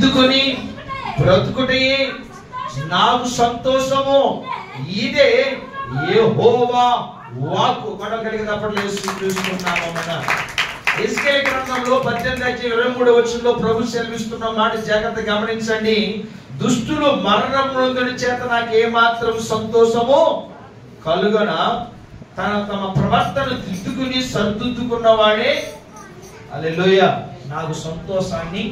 దిద్దుకొని బ్రతుకుటే నాకు సంతోషము. ఇదే యెహోవా వాక్కు. కొనగలిగినప్పుడు చూస్తున్నాము. మన యెహెజ్కేలు గ్రంథంలో 18:23 వచనంలో ప్రభు సెలవిస్తున్న మాట జాగ్రత్తగా గమనించండి. దుష్టులు మరణం నొందుడి చేత నాకు ఏమాత్రం సంతోషము కలుగన, తమ ప్రవర్తన దిద్దుకుని సరిదిద్దుకున్నవాడే హల్లెలూయా నాకు సంతోషాన్ని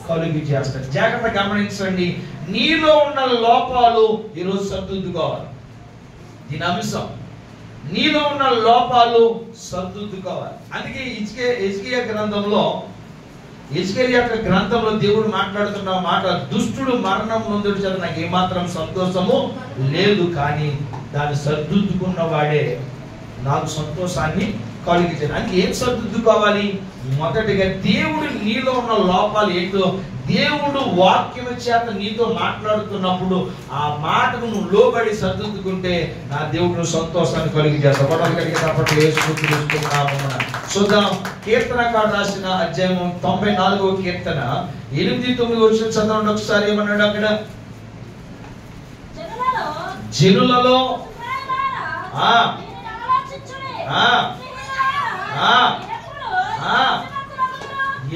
కలుగి చేస్తాడు. జాగ్రత్తగా గమనించండి. నీలో ఉన్న లోపాలు ఈరోజు సరిదిద్దుకోవాలి. దీని అంశం నీలో ఉన్న లోపాలు సరిదిద్దుకోవాలి. అందుకే యెహెజ్కేలు యొక్క గ్రంథంలో దేవుడు మాట్లాడుతున్న మాట, దుష్టుడు మరణం నొందుడి చేత నాకు ఏమాత్రం సంతోషము లేదు, కానీ దాన్ని సరిదిద్దుకున్న వాడే నాకు సంతోషాన్ని కలిగించాడు. అంటే ఏం సరిదిద్దుకోవాలి? మొదటిగా దేవుడు నీలో ఉన్న లోపాలు ఏంటో దేవుడు వాక్యం చేత నీతో మాట్లాడుతున్నప్పుడు ఆ మాటను నువ్వు లోబడి సరిదిద్దుకుంటే నా దేవుడు సంతోషాన్ని కలిగించేస్తాడు. చూద్దాం. కీర్తనకారుడు రాసిన అధ్యాయం 94వ కీర్తన 8-9 వచనం చదవండి ఒకసారి. ఏమన్నాడు అక్కడ? జనులలో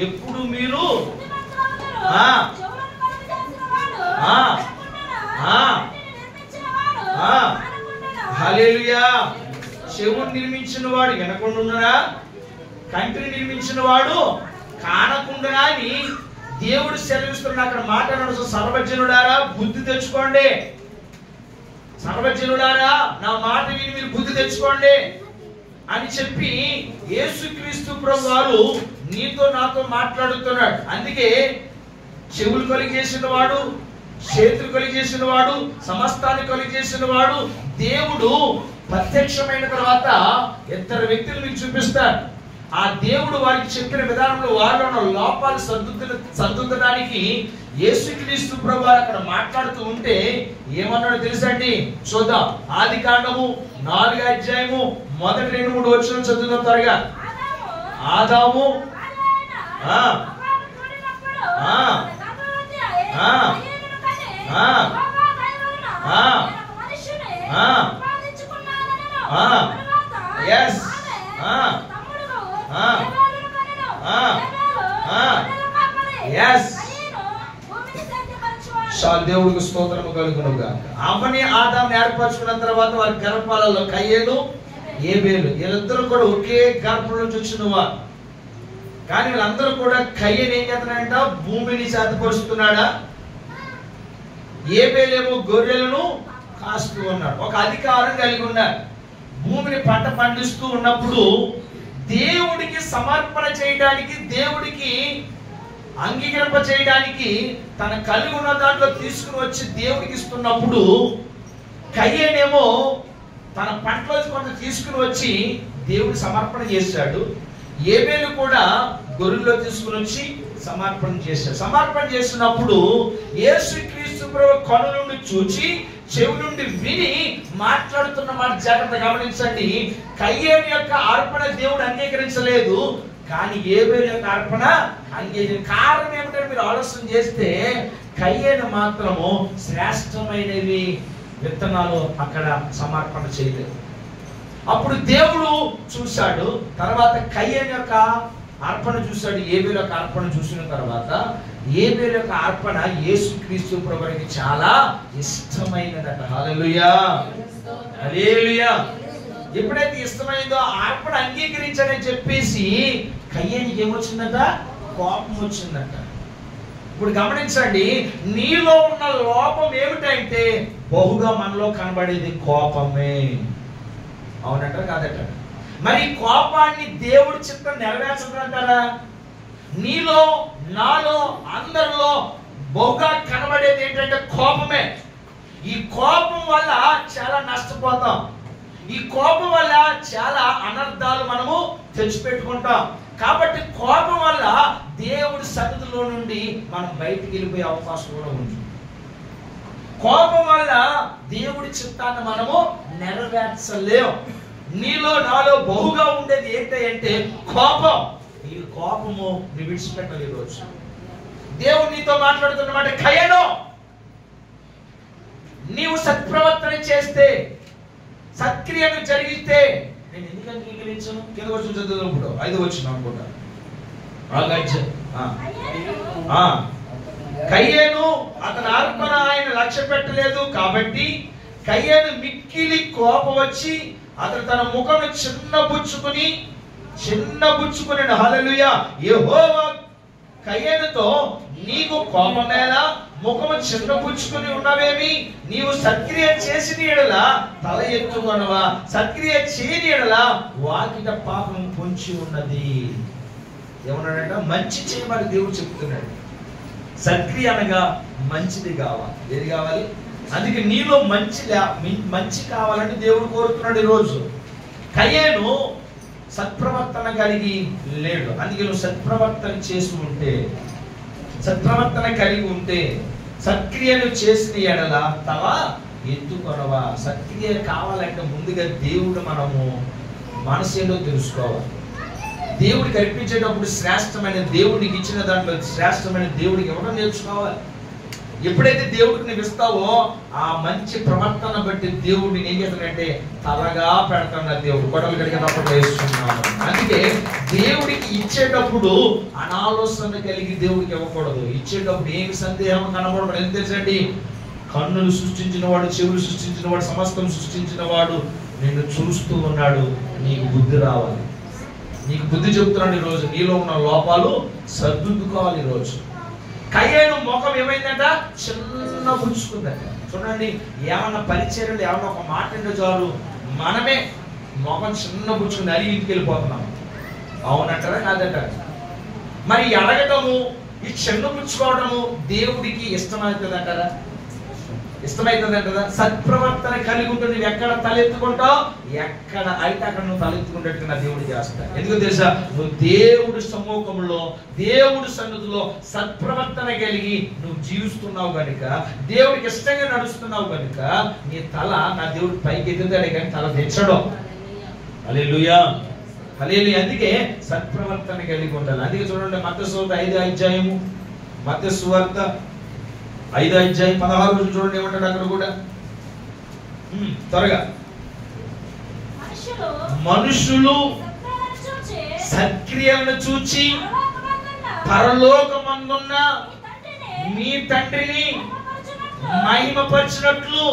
ఎప్పుడు మీరు హల్లెలూయా. చెవును నిర్మించిన వాడు వినకుండా, కంటిని నిర్మించిన వాడు కానకుండా అని దేవుడు సెలవిస్తున్నాడు. అక్కడ మాట్లాడడం, సర్వజనుడారా బుద్ధి తెచ్చుకోండి, సర్వజనుడారా నా మాట విని మీరు బుద్ధి తెచ్చుకోండి అని చెప్పి యేసుక్రీస్తు ప్రభు వారు నీతో నాతో మాట్లాడుతున్నాడు. అందుకే చెవులు కలిగేసిన వాడు, చేతులు కలిగేసిన వాడు, సమస్తాన్ని కలిగేసిన వాడు దేవుడు ప్రత్యక్షమైన తర్వాత ఇద్దరు వ్యక్తులు మీకు చూపిస్తాడు. ఆ దేవుడు వారికి చెప్పిన విధానంలో వారిలో ఉన్న లోపాలు సర్దుద్దడానికి యేసుక్రీస్తు ప్రభు వారు అక్కడ మాట్లాడుతూ ఉంటే ఏమన్నాడో తెలుసండి? చూద్దాం. ఆదికాండము 4వ అధ్యాయము 1-3 వచనం చదువుదాం త్వరగా. ఆదాము దేవుడికి స్తోత్రము కలుగునుగా. అమ్మని ఆదాముని ఏర్పరచుకున్న తర్వాత వారి గర్భాలలో కయ్యేను ఏబేలు వీళ్ళిద్దరూ కూడా ఒకే గర్భం నుంచి వచ్చిన వారు. కానీ వీళ్ళందరూ కూడా కయ్యను ఏం చేస్తున్నాడంట? భూమిని శాతపరుస్తున్నాడా. ఏబేలేమో గొర్రెలను కాస్తూ ఉన్నాడు. ఒక అధికారం కలిగి ఉన్నాడు. భూమిని పంట పండిస్తూ ఉన్నప్పుడు దేవుడికి సమర్పణ చేయడానికి, దేవుడికి అంగీకరింప చేయడానికి తన కలిగి ఉన్న దాంట్లో తీసుకుని వచ్చి దేవుడికి ఇస్తున్నప్పుడు కయ్యేనేమో తన పంటలో కొంత తీసుకుని వచ్చి దేవుడి సమర్పణ చేశాడు. ఏబేలు కూడా గొర్రెల్లో తీసుకుని వచ్చి సమర్పణ చేశాడు. సమర్పణ చేసినప్పుడు యేసుక్రీస్తు ప్రభు కను నుండి చూచి చెవి నుండి విని మాట్లాడుతున్న మాట జాగ్రత్త గమనించండి. కయ్యేను యొక్క అర్పణ దేవుడు అంగీకరించలేదు, కానీ ఏబేలు యొక్క అర్పణ అంగీకరించారు. కారణం ఏమిటంటే మీరు ఆలోచన చేస్తే కయ్యేను మాత్రము శ్రేష్టమైనవి విత్తనాలు అక్కడ సమర్పణ చేయలేదు. అప్పుడు దేవుడు చూశాడు. తర్వాత కయ్యేను యొక్క అర్పణ చూశాడు, ఏబేలు యొక్క అర్పణ చూసిన తర్వాత ఏబేలు యొక్క అర్పణ యేసుక్రీస్తు ప్రభువుకి చాలా ఇష్టమైనదట. హల్లెలూయా, హల్లెలూయా. ఎప్పుడైతే ఇష్టమైందో ఆ అర్పణ అంగీకరించాడని చెప్పేసి కయ్యేనికి ఏమొచ్చిందట? కోపం వచ్చిందట. ఇప్పుడు గమనించండి, నీలో ఉన్న లోపం ఏమిటంటే బహుగా మనలో కనబడేది కోపమే. అవునంటారా కాదట? మరి కోపాన్ని దేవుడి చిత్తం నెరవేర్చదంటారా? నీలో, నాలో, అందరిలో బహుగా కనబడేది ఏంటంటే కోపమే. ఈ కోపం వల్ల చాలా నష్టపోతాం. ఈ కోపం వల్ల చాలా అనర్థాలు మనము తెచ్చిపెట్టుకుంటాం. కాబట్టి కోపం వల్ల దేవుడి సన్నిధిలో నుండి మనం బయటికి వెళ్ళిపోయే అవకాశం కూడా ఉంది. కోపం వల్ల దేవుడి చిత్తాన్ని మనము నెరవేర్చలేము. నీలో నాలో బహుగా ఉండేది ఏంటంటే కోపం. ఈ కోపము విడిచిపెట్టలేదు. దేవుడు నీ నీతో మాట్లాడుతున్నమాట, కయను నీవు సత్ప్రవర్తన చేస్తే, సత్క్రియను జరిగితే, నేను ఎందుకు అంగీకరించను? కింద వచ్చిన చదువుకున్నప్పుడు 5వ వచనం అనుకుంటా. కయ్యేను అతని అర్పణ ఆయన లక్ష్య పెట్టలేదు కాబట్టి కయ్యేను మిక్కిలి కోపం వచ్చి అతను తన ముఖము చిన్నబుచ్చుకుని హల్లెలూయా, యెహోవా కయ్యేనుతో నీకు కోపమేలా, ముఖము చిన్నబుచ్చుకుని ఉన్నవేమి? నీవు సత్క్రియ చేసిన ఎడల తల ఎత్తుకొనవా, సత్క్రియ చేయని ఎడల వాకిట పాపం పొంచి ఉన్నది. ఏమన్నాడంట? మంచి చేయమని దేవుడు చెప్తున్నాడు. సత్క్రియ అనగా మంచిది కావాలి. ఏది కావాలి? అందుకే నీలో మంచి కావాలని దేవుడు కోరుతున్నాడు ఈరోజు. కయ్యేను సత్ప్రవర్తన కలిగి లేడు. అందుకే నువ్వు సత్ప్రవర్తన చేసి ఉంటే, సత్ప్రవర్తన కలిగి ఉంటే, సత్క్రియలు చేసిన ఎడల తల ఎత్తుకొనవా. సత్క్రియ కావాలంటే ముందుగా దేవుడు మనము మనసు ఏంటో తెలుసుకోవాలి. దేవుడికి అర్పించేటప్పుడు శ్రేష్టమైన, దేవుడికి ఇచ్చిన దాంట్లో శ్రేష్టమైన దేవుడికి ఇవ్వడం నేర్చుకోవాలి. ఎప్పుడైతే దేవుడికి నువ్వు ఇస్తావో ఆ మంచి ప్రవర్తన బట్టి దేవుడిని ఏం చేస్తాడంటే తలగా పెడతాడు. దేవుడు కొడలు కడిగేటప్పుడు వేస్తున్నాడు. అందుకే దేవుడికి ఇచ్చేటప్పుడు అనాలోచన కలిగి దేవుడికి ఇవ్వకూడదు. ఇచ్చేటప్పుడు ఏమి సందేహం కనబడదు. ఎంత తెలుసండి? కన్నులు సృష్టించిన వాడు, చెవులు సృష్టించిన వాడు, సమస్తం సృష్టించిన వాడు నిన్ను చూస్తూ ఉన్నాడు. నీకు బుద్ధి రావాలి. నీకు బుద్ధి చెబుతున్నాడు ఈరోజు. నీలో ఉన్న లోపాలు సర్దుకోవాలి ఈరోజు. కయ్యేను ముఖం ఏమైందంట? చిన్న పుచ్చుకుందంట. చూడండి, ఏమన్నా పరిచర్యలు ఏమన్నా ఒక మాట అంటే చాలు మనమే ముఖం చిన్న పుచ్చుకుని అడిగి ఇంటికి వెళ్ళిపోతున్నాం. అవునంటారా కాదంటారా? మరి అడగటము, ఈ చిన్న పుచ్చుకోవడము దేవుడికి ఇష్టమవుతుంది అంటారా? ఇష్టమవుతుంది అంటారా? సత్ప్రవర్తన కలిగి ఉంటే నువ్వు ఎక్కడ తలెత్తుకుంటావు, ఎక్కడ అయితే అక్కడ నువ్వు తలెత్తుకున్నట్టు నా దేవుడు చేస్తాడు. ఎందుకు తెలుసా? నువ్వు దేవుడి సమ్ముఖంలో, దేవుడి సన్నిధిలో సత్ప్రవర్తన కలిగి నువ్వు జీవిస్తున్నావు కనుక, దేవుడికి ఇష్టంగా నడుస్తున్నావు కనుక నీ తల నా దేవుడి పైకి ఎత్తుతాడే కానీ తల తెచ్చడం. హల్లెలూయా, హల్లెలూయా. అందుకే సత్ప్రవర్తన కలిగి ఉండాలి. అందుకే చూడండి, మత్తయి సువార్త 5వ అధ్యాయము, మత్తయి సువార్త 5వ అధ్యాయం 16 చూడండి ఏమంటాడు అక్కడ కూడా. త్వరగా. మనుషులు సత్క్రియలను చూచి పరలోకమందున్న మీ తండ్రిని మహిమపరిచినట్లు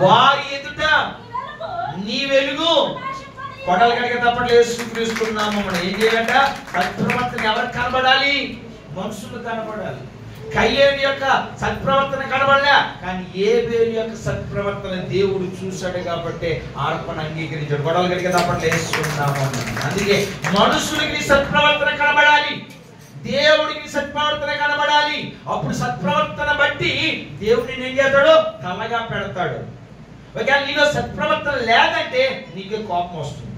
వారి ఎదుట నీ వెలుగు కొడలు కనుక తప్పట్లు వేసుకున్నాము. మనం ఏం చేయాలంట? సత్ప్రవర్తన ఎవరికి కనబడాలి? మనుషులు కనబడాలి. కయ్యేను యొక్క సత్ప్రవర్తన కనబడలే, కానీ ఏబేలు యొక్క సత్ప్రవర్తన దేవుడు చూశాడు కాబట్టి అర్పణ అంగీకరించాడు. గొడవలు కనుక తప్పట్లు వేసుకున్నాము. అందుకే మనుషులకి సత్ప్రవర్తన కనబడాలి, దేవుడికి సత్ప్రవర్తన కనబడాలి. అప్పుడు సత్ప్రవర్తన బట్టి దేవుడిని ఏం చేస్తాడు? తలగా పెడతాడు. ఒకవేళ నీలో సత్ప్రవర్తన లేదంటే నీకే కోపం వస్తుంది.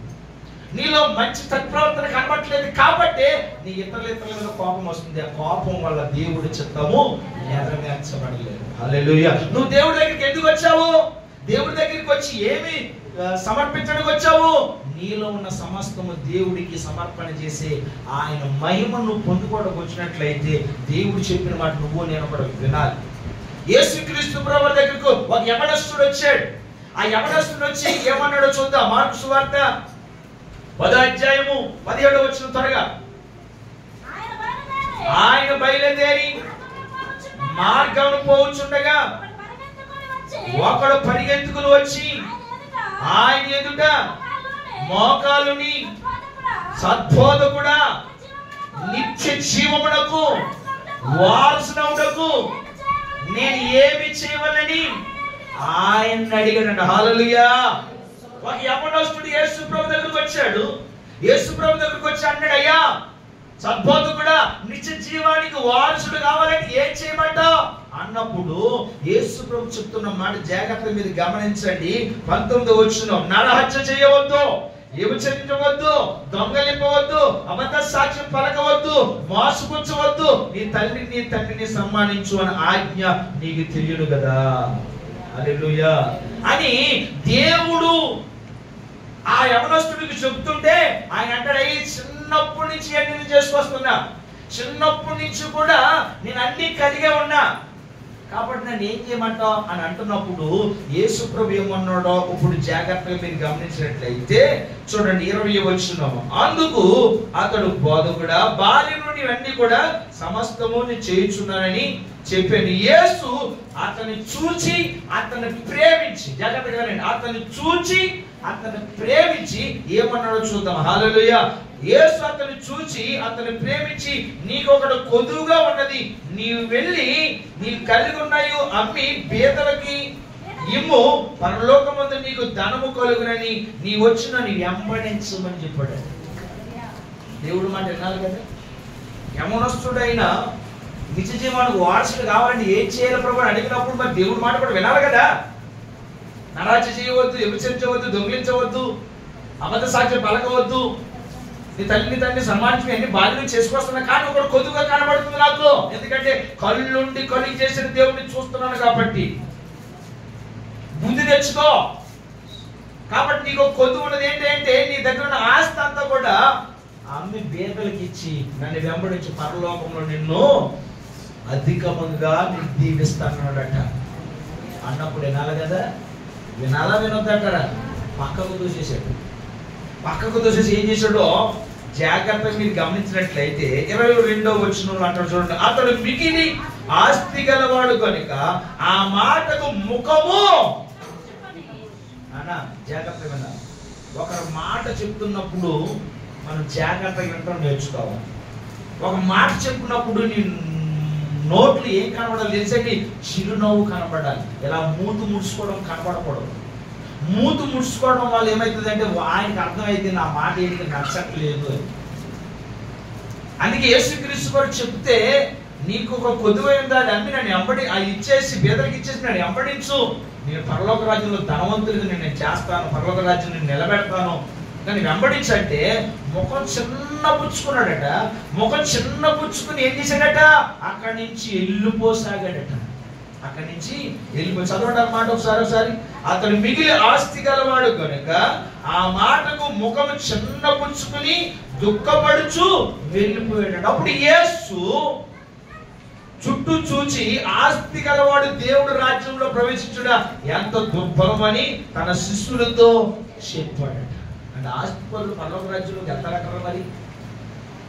నీలో మంచి సత్ప్రవర్తన కనబడట్లేదు కాబట్టి నీ ఇతరుల మీద కోపం వస్తుంది. ఆ కోపం వల్ల దేవుడి చిత్తము నెరవేర్చబడలేదు. హల్లెలూయా. నువ్వు దేవుడి దగ్గరికి ఎందుకు వచ్చావు? దేవుడి దగ్గరికి వచ్చి ఏమి సమర్పించడానికి వచ్చావు? నీలో ఉన్న సమస్తము దేవుడికి సమర్పణ చేసి ఆయన మహిమను పొందుకోవడానికి వచ్చినట్లయితే దేవుడు చెప్పిన మాట నువ్వు నేను కూడా వినాలి. యేసుక్రీస్తు ప్రభువు దగ్గరకు ఒక యవనస్తుడు వచ్చాడు. ఆ యవనస్తుడు వచ్చి ఏమన్నాడో చూద్దాం. మార్కు సువార్త 10వ అధ్యాయము 17వ వచనం త్వరగా. ఆయన బయలుదేరి మార్గమును పోవుచుండగా ఒకడు పరిగెత్తుకుని వచ్చి ఆయన ఎదుట మోకాలుని, సద్బోధకుడా, నిత్య జీవమునకు వారసునవుటకు నేను ఏమి చేయవలని ఆయన అడిగాడంట. హల్లెలూయా. ఒక యవనస్తుడు యేసు ప్రభు దగ్గరికి వచ్చాడు. యేసు ప్రభు దగ్గరికి వచ్చి అన్నాడు, అయ్యా సద్బోధకుడా, నిత్య జీవానికి వారసుడు కావాలని ఏం చేయమంటావు అన్నప్పుడు యేసు ప్రభు చెప్తున్న మాట జాగ్రత్తగా మీరు గమనించండి. 19వ వచనం, నరహత్య చేయవద్దు, వ్యభిచరించవద్దు, దొంగలింపవద్దు, అబద్ధ సాక్ష్యం పలకవద్దు, మోసపుచ్చవద్దు, నీ తల్లిని తండ్రిని సన్మానించు అని ఆజ్ఞ నీకు తెలియదు కదా. హల్లెలూయా అని దేవుడు ఆ యవనస్తుడికి చెప్తుంటే ఆయన అంటాడు, అయ్యి చిన్నప్పటి నుంచి నేను చేసుకొస్తున్నా, చిన్నప్పటి నుంచి కూడా నేను అన్ని కలిగే ఉన్నా, కాబట్టి నన్ను ఏం చేయమంటావు అని అంటున్నప్పుడు యేసు ప్రభు ఏమన్నాడో ఇప్పుడు జాగ్రత్తగా మీరు గమనించినట్లయితే చూడండి 20వ వచనం. అందుకు అతడు బోధకుడా, బాల్యం నుండి ఇవన్నీ కూడా సమస్తము నేను చేయుచున్నానని చెప్పాను. యేసు అతన్ని చూచి అతన్ని ప్రేమించి, జాగ్రత్తగా అతన్ని చూచి అతన్ని ప్రేమించి ఏమన్నాడో చూద్దాం. హల్లెలూయా. యేసు అతన్ని చూచి అతన్ని ప్రేమించి, నీకు ఒకటి కొదువుగా ఉన్నది, నీవు వెళ్ళి నీవు కలిగి ఉన్నాయో అమ్మి బీదలకి ఇమ్ము, పరలోకమందు నీకు ధనము కలుగునని నీ వచ్చి నన్ను వెంబడించమని చెప్పాడు. దేవుడు మాట వినాలి కదా. యమనస్తుడైనా నిజ జీవానికి వారసుడు కావాలంటే ఏం చేయాలి ప్రభు అని అడిగినప్పుడు మరి దేవుడు మాట కూడా వినాలి కదా. నరాచ చేయవద్దు, వ్యభిచరించవద్దు, దొంగిలించవద్దు, అబద్ధ సాక్ష్యం పలకవద్దు, నీ తల్లిని తండ్రి సన్మానించి అన్ని బాధ్యతలు చేసుకొస్తున్నా, కానీ ఒకటి కొద్దుగా కనబడుతుంది నాకు. ఎందుకంటే కళ్ళుండి కళ్ళు చేసిన దేవుడిని చూస్తున్నాను కాబట్టి. బుద్ధి తెచ్చుకో. కాబట్టి నీకు కొద్దు ఉన్నది ఏంటంటే నీ దగ్గర ఉన్న ఆస్తి అంతా కూడా అమ్మి బీదలకి ఇచ్చి నన్ను వెంబడించి పరలోకంలో నిన్ను అధికముగా నీకు దీవిస్తానన్నాడట. అన్నప్పుడు వినాలి కదా. వినాలా వినొద్దంటారా? పక్కకు దూసేసాడు. పక్కకు దూసేసి ఏం చేశాడో జాగ్రత్తగా మీరు గమనించినట్లయితే 22వ వచనంలో అంటాడు చూడండి. అతడు మిగిలి ఆస్తి గలవాడు కనుక ఆ మాటకు ముఖము అన్న జాగ్రత్తగా వినాలి. ఒకరు మాట చెప్తున్నప్పుడు మనం జాగ్రత్తగా వినడం నేర్చుకోవాలి. ఒక మాట చెప్పినప్పుడు నీ నోట్లు ఏం కనబడాలి తెలుసండి? చిరునవ్వు కనబడాలి. ఇలా మూతు ముడుచుకోవడం కనబడకూడదు. మూతు ముడుచుకోవడం వల్ల ఏమవుతుంది అంటే ఆయనకి అర్థమైతే నా మాట ఏంటి నచ్చట్లేదు అని. అందుకే యేసుక్రీస్తు గారు చెప్తే నీకు ఒక కొద్దువైంది అది అమ్మి నన్ను ఎంబడి అది ఇచ్చేసి బీదలకు ఇచ్చేసి నన్ను ఎంబడించు, నేను పరలోక రాజ్యంలో ధనవంతుడికి నేను చేస్తాను, పరలోక రాజ్యం నేను నిలబెడతాను, కానీ వెంబడించంటే ముఖం చిన్న పుచ్చుకున్నాడట. ముఖం చిన్న పుచ్చుకుని ఏం చేశాడట? అక్కడి నుంచి వెళ్ళిపోసాగాడట. అక్కడి నుంచి వెళ్ళిపోయి చదవండి అన్నమాట ఒకసారి. అతడు మిగిలి ఆస్తి గలవాడు కనుక ఆ మాటకు ముఖము చిన్న పుచ్చుకుని దుఃఖపడుచు వెళ్ళిపోయాడు. అప్పుడు యేసు చుట్టూ చూచి ఆస్తి గలవాడు దేవుడు రాజ్యంలో ప్రవేశించుడా ఎంత దుర్భరమని తన శిష్యులతో చెప్పాడట. అంటే ఆస్తి పనులు పరలోక రాజ్యంలోకి వెళ్తారంటారా? మరి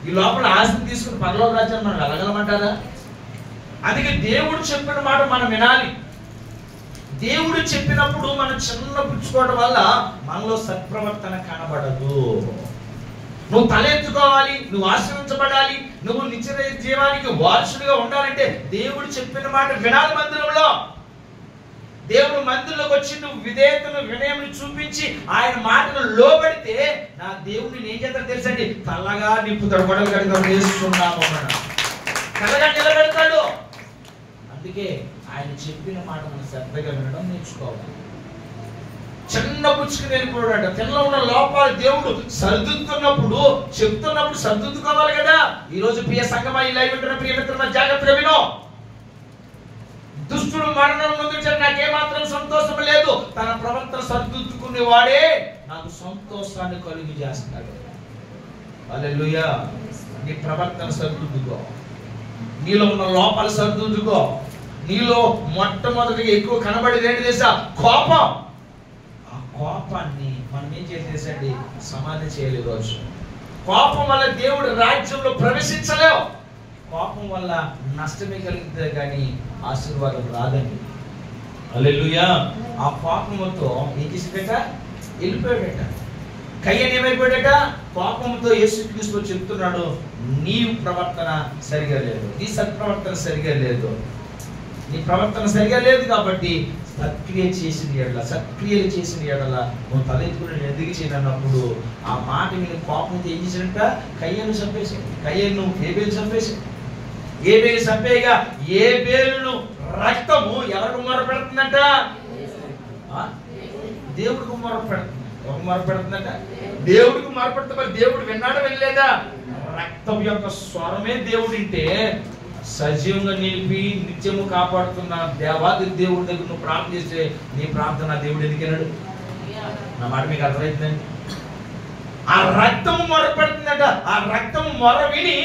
ఈ లోపల ఆస్తిని తీసుకుని పరలోక రాజ్యాన్ని మనం వెళ్ళగలమంటారా? అందుకే దేవుడు చెప్పిన మాట మనం వినాలి. దేవుడు చెప్పినప్పుడు మనం చిన్న పుచ్చుకోవడం వల్ల మనలో సత్ప్రవర్తన కనబడదు. నువ్వు తలెత్తుకోవాలి, నువ్వు ఆశ్రయించబడాలి, నువ్వు నిత్య జీవానికి వారసుడిగా ఉండాలంటే దేవుడు చెప్పిన మాట వినాలి. మందిరంలో దేవుడు మందిరంలోకి వచ్చి నువ్వు విధేయతను వినయమును చూపించి ఆయన మాటను లోబడితే నా దేవుడిని ఏం చేస్తాడు తెలుసండి? తల్లగా నింపుతాడు. గొడవలు కడుగుతాడు, వేస్తున్నాము తల్లగా నిలబెడతాడు. అందుకే ఆయన చెప్పిన మాట మనం శ్రద్ధగా వినడం నేర్చుకోవాలి. చిన్న పుచ్చుకుని వెళ్ళిపోయాడు. తినలో ఉన్న లోపాలు దేవుడు సరిదిద్దుతున్నప్పుడు చెప్తున్నప్పుడు సరిదిద్దుకోవాలి కదా. ఈ రోజు ప్రియ సంగమా ఈ లైవ్ ఉంటున్న ప్రియ మిత్రుల జాగ్రత్తగా వినో. దుష్టుడు మరణం ముందు నాకేమాత్రం సంతోషం లేదు, తన ప్రవర్తన సరిదిద్దుకునే వాడే నాకు సంతోషాన్ని కలుగు చేస్తాడు. హల్లెలూయా. నీ ప్రవర్తన సరిదిద్దుకో, నీలో ఉన్న లోపాలు సరిదిద్దుకో. నీలో మొట్టమొదటిగా ఎక్కువ కనబడేది ఏంటి తెలుసా? కోపం. ఆ కోపాన్ని మనం ఏం చేసేసండి? సమాధి చేయాలి. రోజు కోపం వల్ల దేవుడు రాజ్యంలో ప్రవేశించలేవు. కోపం వల్ల నష్టమే కలుగుతుంది కానీ ఆశీర్వాదం రాదండి. హల్లెలూయా. ఆ కోపంతో ఏం చేసిందట? వెళ్ళిపోయాడట. కయ్యను ఏమైపోయాడట? కోపంతో యేసుక్రీస్తు చెప్తున్నాడు, నీ ప్రవర్తన సరిగా లేదు, నీ సత్ప్రవర్తన సరిగా లేదు, నీ ప్రవర్తన సరిగా లేదు కాబట్టి సత్క్రియలు చేసిన ఎడల నువ్వు తలెత్తుకుని ఎదిగి చేయనప్పుడు ఆ మాట మీద కోపంతో ఏం చేసినట్ట? కయ్యను చంపేశాడు. కయ్యను హేబేలు చంపేశాడు. హేబేలు చంపేయగా హేబేలు రక్తము ఎవరికి మొర పెడుతుందంట? దేవుడికి మొర పెడుతుంది. ఎవరు మొర పెడుతుందంట? దేవుడికి మొర పెడితే మరి దేవుడు విన్నాడా వెళ్ళలేదా? రక్తం యొక్క స్వరమే దేవుడు వింటే సజీవంగా నిలిపి నిత్యము కాపాడుతున్న దేవాది దేవుడి దగ్గర నువ్వు ప్రార్థన చేస్తే నీ ప్రార్థన దేవుడు ఎందుకన్నాడు? నా మాట మీకు అర్థమవుతుందండి. ఆ రక్తము మొర పెడుతుందట. ఆ రక్తము మొర విని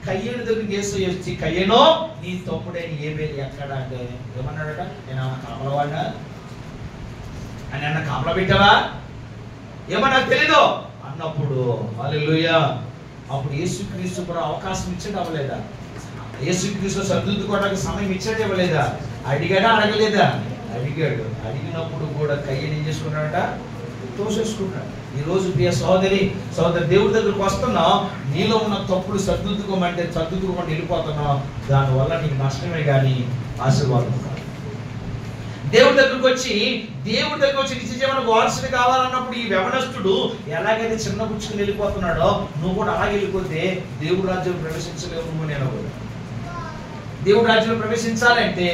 కయ్యేను దగ్గరికి యేసు వచ్చి, కయ్యేనో నీ తమ్ముడైన ఏబేలు ఎక్కడ అంటే ఏమన్నాడట, నేను కాపలవాడినా అని అన్న కాపలా పెట్టావా ఏమో నాకు తెలీదు అన్నప్పుడు హల్లెలూయా, అప్పుడు యేసుక్రీస్తు కూడా అవకాశం ఇచ్చాడు అవ్వలేదా? యేసుక్రీస్తు సర్దుకోవడానికి సమయం ఇచ్చాడు ఇవ్వలేదా? అడిగాడా అడగలేదా? అడిగాడు. అడిగినప్పుడు కూడా కయ్యని ఏం చేసుకున్నాడట, తోసేసుకున్నాడు. ఈరోజు ప్రియ సోదరి దేవుడి దగ్గరకు వస్తున్నావు, నీలో ఉన్న తప్పులు సర్దుకోమంటే సర్దుకోకుండా వెళ్ళిపోతున్నావు, దానివల్ల నీకు నష్టమే కానీ ఆశీర్వాదం కాదు. దేవుడి దగ్గరకు వచ్చి నిత్య జీవన వారసుడు కావాలన్నప్పుడు ఈ యవనస్తుడు ఎలాగైతే చిన్న పుచ్చుకుని వెళ్ళిపోతున్నాడో నువ్వు కూడా అలాగే వెళ్ళిపోతే దేవుడి రాజ్యం ప్రవేశించలేవు. నువ్వు నేను దేవుడి రాజ్యంలో ప్రవేశించాలంటే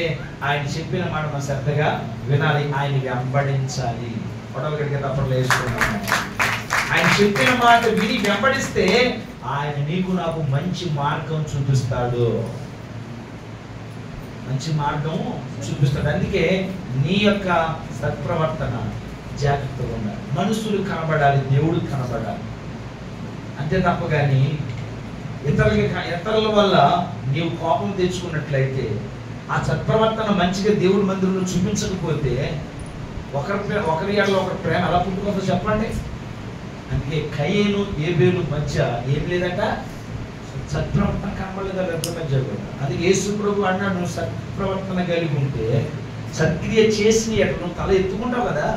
ఆయన చెప్పిన మాట మనం శ్రద్ధగా వినాలి, ఆయన వెంబడించాలి. పొడవ గడిగే తప్పట్లు వేసుకున్నాను. ఆయన చెప్పిన మాట విని వెంబడిస్తే ఆయన నీకు నాకు మంచి మార్గం చూపిస్తాడు, మంచి మార్గం చూపిస్తాడు. అందుకే నీ యొక్క సత్ప్రవర్తన జాగ్రత్తగా ఉండాలి. మనుషులు కనబడాలి, దేవుడు కనబడాలి, అంతే తప్ప కానీ ఇతరుల వల్ల నీవు కోపం తెచ్చుకున్నట్లయితే ఆ సత్ప్రవర్తన మంచిగా దేవుడి మందిరంలో చూపించకపోతే ఒకరి ఏళ్ళ ఒకరి ప్రేమ ఎలా పుట్టుకుందో చెప్పండి. అందుకే కయ్యేను ఏబేలు మధ్య ఏం లేదట, సత్ప్రవర్తన కనబడలేదా రెండు మధ్య కూడా. అందుకే యేసు ప్రభు అన్నాడు, నువ్వు సత్ప్రవర్తన కలిగి ఉంటే సత్క్రియ చేసి నువ్వు తల ఎత్తుకుంటావు కదా,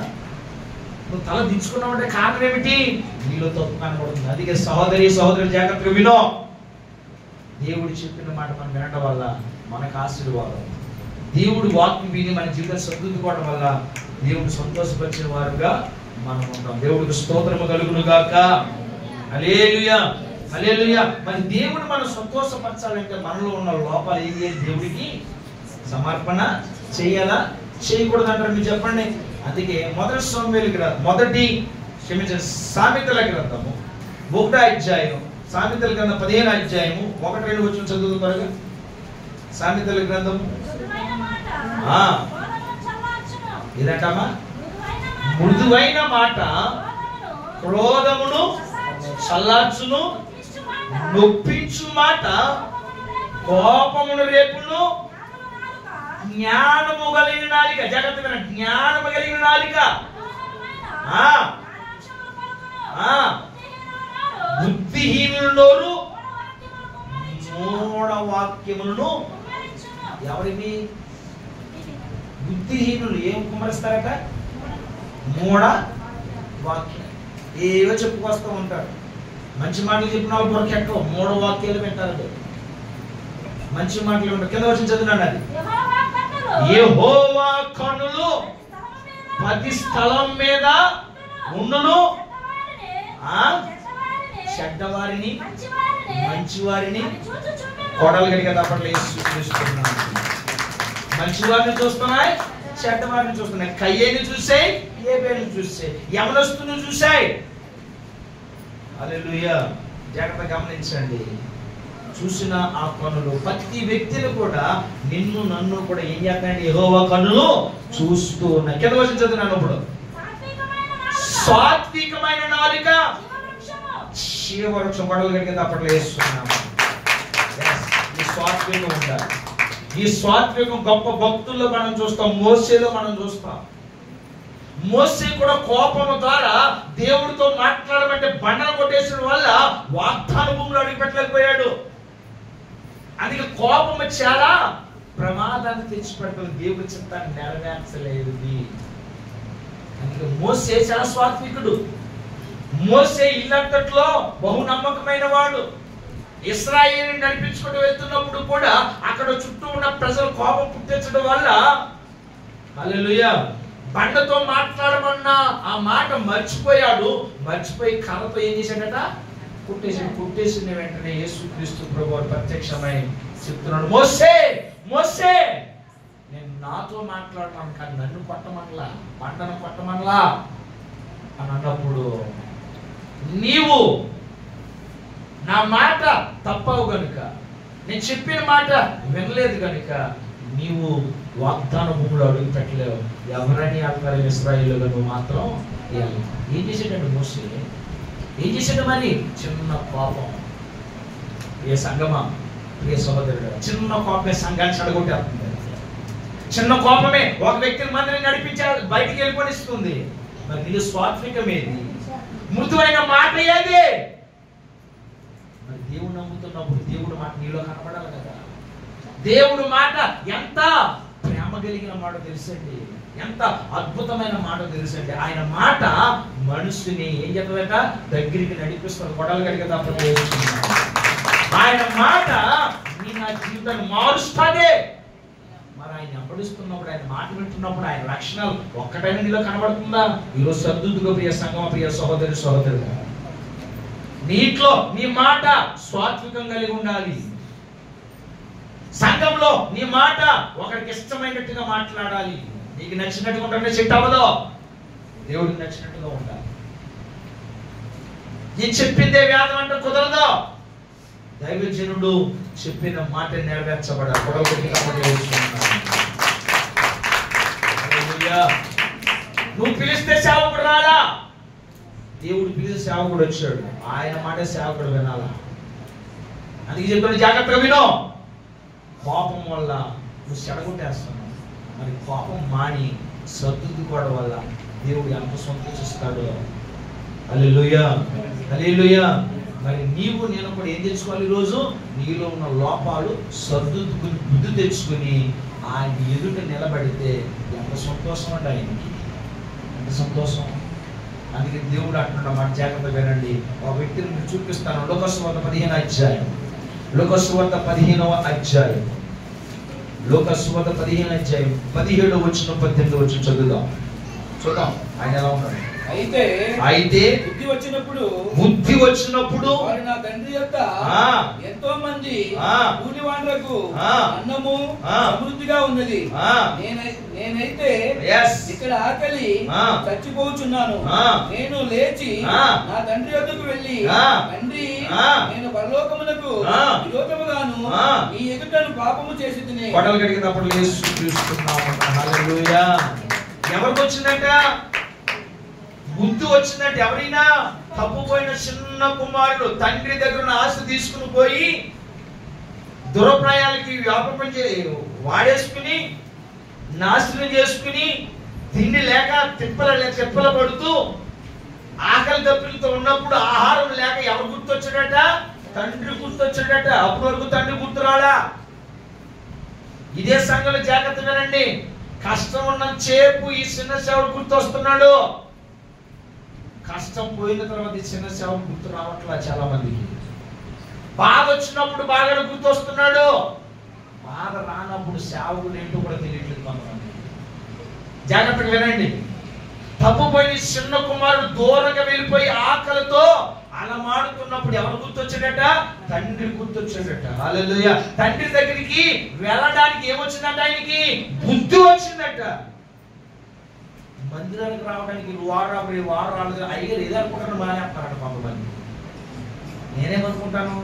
నువ్వు తల దించుకున్నావు అంటే కారణం ఏమిటి? నీలో తప్పు కనబడుతుంది. అందుకే సహోదరులు జాగ్రత్తగా వినో. దేవుడు చెప్పిన మాట మనం వినడం వల్ల మనకు ఆశీర్వాదం. దేవుడు వాక్యం విని మన జీవితం సర్దుకోవడం వల్ల దేవుడు సంతోషపరిచిన వారుగా మనం ఉంటాం. దేవుడికి స్తోత్రము కలుగును గాక. హల్లెలూయా, హల్లెలూయా. మరి దేవుడు మనం సంతోషపరచాలంటే మనలో ఉన్న లోపాలు ఏది దేవుడికి సమర్పణ చేయాలా చేయకూడదు అంటారు, మీరు చెప్పండి. అందుకే సామెతల గ్రంథము 1వ అధ్యాయం, సామెతల గ్రంథం 15వ అధ్యాయము 1-2 వచనం చదువుతారుగా. సామెతల గ్రంథము ఇదంటమ్మా, మృదువైన మాట క్రోధమును చల్లార్చును, నొప్పించు మాట కోపమును రేపును, జ్ఞానము కలిగిన నాలిక, జాగ్రత్తగా జ్ఞానము కలిగిన నాలిక బుద్ధిహీనుల నోరు మూఢ వాక్యములను. ఎవరివి? బుద్ధిహీనులు ఏం కుమరిస్తారట? మూఢ వాక్యం. ఏవో చెప్పుకొస్తూ ఉంటారు. మంచి మాటలు చెప్పిన వాళ్ళు బుర్రకెక్కవు, మూఢ వాక్యాలు వింటారు. మంచి మాటలు ఉంటారు. కింద వచ్చి చదివినాడు, అది యెహోవా కన్నులు ప్రతి స్థలం మీద ఉండును, చెడ్డవారిని మంచివారిని కోడలు గడిగా తప్పట్లు చూస్తున్నాను. మంచివారిని చూస్తున్నాయి, చెడ్డవారిని చూస్తున్నాయి. కయ్యేని చూసాయి, ఏబేలుని చూసాయి, యవనస్తుని చూసాయి. హల్లెలూయా. జాగ్రత్త గమనించండి. చూసిన ఆ కన్నులు ప్రతి వ్యక్తిని కూడా, నిన్ను నన్ను కూడా ఏం చేస్తాయండి? యెహోవా కన్నులు చూస్తూ ఉన్నాయి. కింద వచ్చి చదువున్నాను. ఇప్పుడు సాత్వికమైన నాలిక జీవవృక్షం గొడవలు కడిగిన అప్పట్లో వేస్తున్నాము. ఈ సాత్వికం ఉండాలి. ఈ సాత్వికం గొప్ప భక్తుల్లో మనం చూస్తాం, మోసేలో మనం చూస్తాం. మోసే కూడా కోపం ద్వారా దేవుడితో మాట్లాడమంటే బండలు కొట్టేసిన వల్ల వాగ్దాన భూమిలో అడుగుపెట్టలేకపోయాడు. అందుకే కోపం చాలా ప్రమాదాన్ని తెచ్చిపెడుతుంది, దేవుడి చిత్తాన్ని నెరవేర్చలేదు. అందుకే మోసే చాలా సాత్వికుడు. మోసే ఇల్లంతట్లో బహు నమ్మకమైన వాడు. ఇశ్రాయేలుని నడిపించుకుంటూ వెళ్తున్నప్పుడు కూడా అక్కడ చుట్టూ ఉన్న ప్రజలు కోపం పుట్టించడం వల్ల హల్లెలూయా బండతో మాట్లాడమన్న ఆ మాట మర్చిపోయాడు. మర్చిపోయి కర్రతో ఏం చేశాడట? కుట్టేసిన వెంటనే యేసుక్రీస్తు ప్రభువు ప్రత్యక్షమై చెప్తున్నాడు, మోసే మోసే నేను నాతో మాట్లాడమను కానీ నన్ను కొట్టమనలా, బండను కొట్టమనలా అని అన్నప్పుడు, నీవు నా మాట తప్పవు గనుక, నేను చెప్పిన మాట వినలేదు గనుక నీవు వాగ్దాన భూములు అడుగు పెట్టలేవు. ఎవరని అంటారు? ఇశ్రాయేలుగా నువ్వు మాత్రం ఏం చేసాడండి మోసే? ఏం చేసాడు? మరి చిన్న పాపం. ఏ సంగమా ప్రియ సహోదరుడు, చిన్న కోపమే సంఘాన్ని చెడగొట్టేస్తుంది. చిన్న కోపమే ఒక వ్యక్తిని మందిని నడిపించే బయటికి వెళ్ళిపోనిస్తుంది. మరి నీ స్వాత్వికమేది? మృదువైన మాట ఏది? మరి దేవుడు నమ్ముతున్నప్పుడు దేవుడు మాట నీలో కనపడాలి కదా. దేవుడు మాట ఎంత ప్రేమ కలిగిన మాట తెలుసండి, ఎంత అద్భుతమైన మాట తెలుసండి. ఆయన మాట మనుషుని ఏం చెప్పదట, దగ్గరికి నడిపిస్తుంది, కొడలు కలిగి తప్ప. ఆయన మాట నా జీవితాన్ని మారుస్తాదే. మరి ఆయన వెంబడిస్తున్నప్పుడు, ఆయన మాట వింటున్నప్పుడు ఆయన లక్షణాలు ఒక్కటైనా నీలో కనబడుతుందా? ఈరోజు సర్దుగా ప్రియ సంగమ, ప్రియ సహోదరి సహోదరుడు, నీట్లో నీ మాట స్వాత్వికం కలిగి ఉండాలి. సంఘంలో నీ మాట ఒకరికి ఇష్టమైనట్టుగా మాట్లాడాలి. నీకు నచ్చినట్టుగా ఉంటే చెట్టు అవ్వదు, దేవుడికి నచ్చినట్టుగా ఉండాలి. నేను చెప్పిందే వేదం అంటే కుదరదు. దైవజనుడు చెప్పిన మాట నెరవేర్చబడాలి. నువ్వు పిలిస్తే సేవకుడు రాలా, దేవుడు పిలిస్తే సేవకుడు వచ్చాడు. ఆయన మాట సేవకుడు వినాలా. అందుకే చెప్పాడు, జాగ్రత్తగా వినో. కోపం వల్ల నువ్వు చెడగొట్టేస్తున్నావు. మరి కోపం మాని సర్దుకోవడం వల్ల దేవుడు ఎంత సంతోషిస్తాడో. హల్లెలూయా, హల్లెలూయా. మరి నీవు నేను కూడా ఏం తెచ్చుకోవాలి? ఈరోజు నీలో ఉన్న లోపాలు సర్దుకుని బుద్ధి తెచ్చుకుని ఆయన ఎదుట నిలబడితే ఎంత సంతోషం అండి, ఆయనకి ఎంత సంతోషం. అందుకే దేవుడు అంటున్నాడు, మాట జాగ్రత్తగా వినండి. ఒక వ్యక్తిని మీరు చూపిస్తాను. లోకసువార్త 15వ అధ్యాయం, లోకసువార్త 15వ అధ్యాయం, లోకసువార్త 15వ అధ్యాయం 17వ వచనం 18వ వచనం చదువుదాం. చూద్దాం ఆయన ఎలా ఉన్నాడు. అయితే బుద్ధి వచ్చినప్పుడు వారు నా తండ్రి యొక్క ఎంతో మంది కూలివాండ్రకు అన్నము సమృద్ధిగా ఉన్నది, నేనైతే ఇక్కడ ఆకలి చచ్చిపోచున్నాను. నేను లేచి నా తండ్రి యొద్దకు వెళ్ళి, తండ్రి, నేను పరలోకమునకు విరోధముగాను నీ ఎదుటను పాపము చేసి తిని. కొడలు కడిగినప్పుడు లేచి చూస్తున్నాము. హల్లెలూయా. ఎవరికి వచ్చిందంట? బుద్ధి వచ్చిందంటే ఎవరైనా తప్పుపోయిన చిన్న కుమారుడు తండ్రి దగ్గర ఆస్తి తీసుకుని పోయి దురప్రాయాలకి వ్యాపకం వాడేసుకుని నాశనం చేసుకుని తిండి లేక తిప్పల పడుతూ ఆకలి దప్పులతో ఉన్నప్పుడు ఆహారం లేక ఎవరు గుర్తొచ్చాడట? తండ్రి గుర్తొచ్చాడట. అప్పటి వరకు తండ్రి గుర్తురాడా? ఇదే సంగతి జాగ్రత్త వినండి. కష్టం ఉన్న చేపు ఈ చిన్న సేవడు గుర్తొస్తున్నాడు. కష్టం పోయిన తర్వాత ఈ చిన్న సేవకు గుర్తు రావట్లా చాలా మందికి. బాధ వచ్చినప్పుడు బాగా గుర్తొస్తున్నాడు, బాధ రానప్పుడు సేవకుడు ఏంటో కూడా తెలియట్లేదు కొంతమంది. జాగ్రత్తగా వినండి. తప్పుపోయిన చిన్న కుమారుడు దూరంగా వెళ్ళిపోయి ఆకలితో అలమాడుతున్నప్పుడు ఎవరు గుర్తొచ్చాడట? తండ్రి గుర్తొచ్చాడట. హల్లెలూయా. తండ్రి దగ్గరికి వెళ్ళడానికి ఏమొచ్చిందట? ఆయనకి బుద్ధి వచ్చిందట. మందిరానికి రావడానికి వారు రాలేదు. అయ్యారు ఏదనుకుంటాను మానేస్తారట కొంతమంది. నేనేమనుకుంటాను,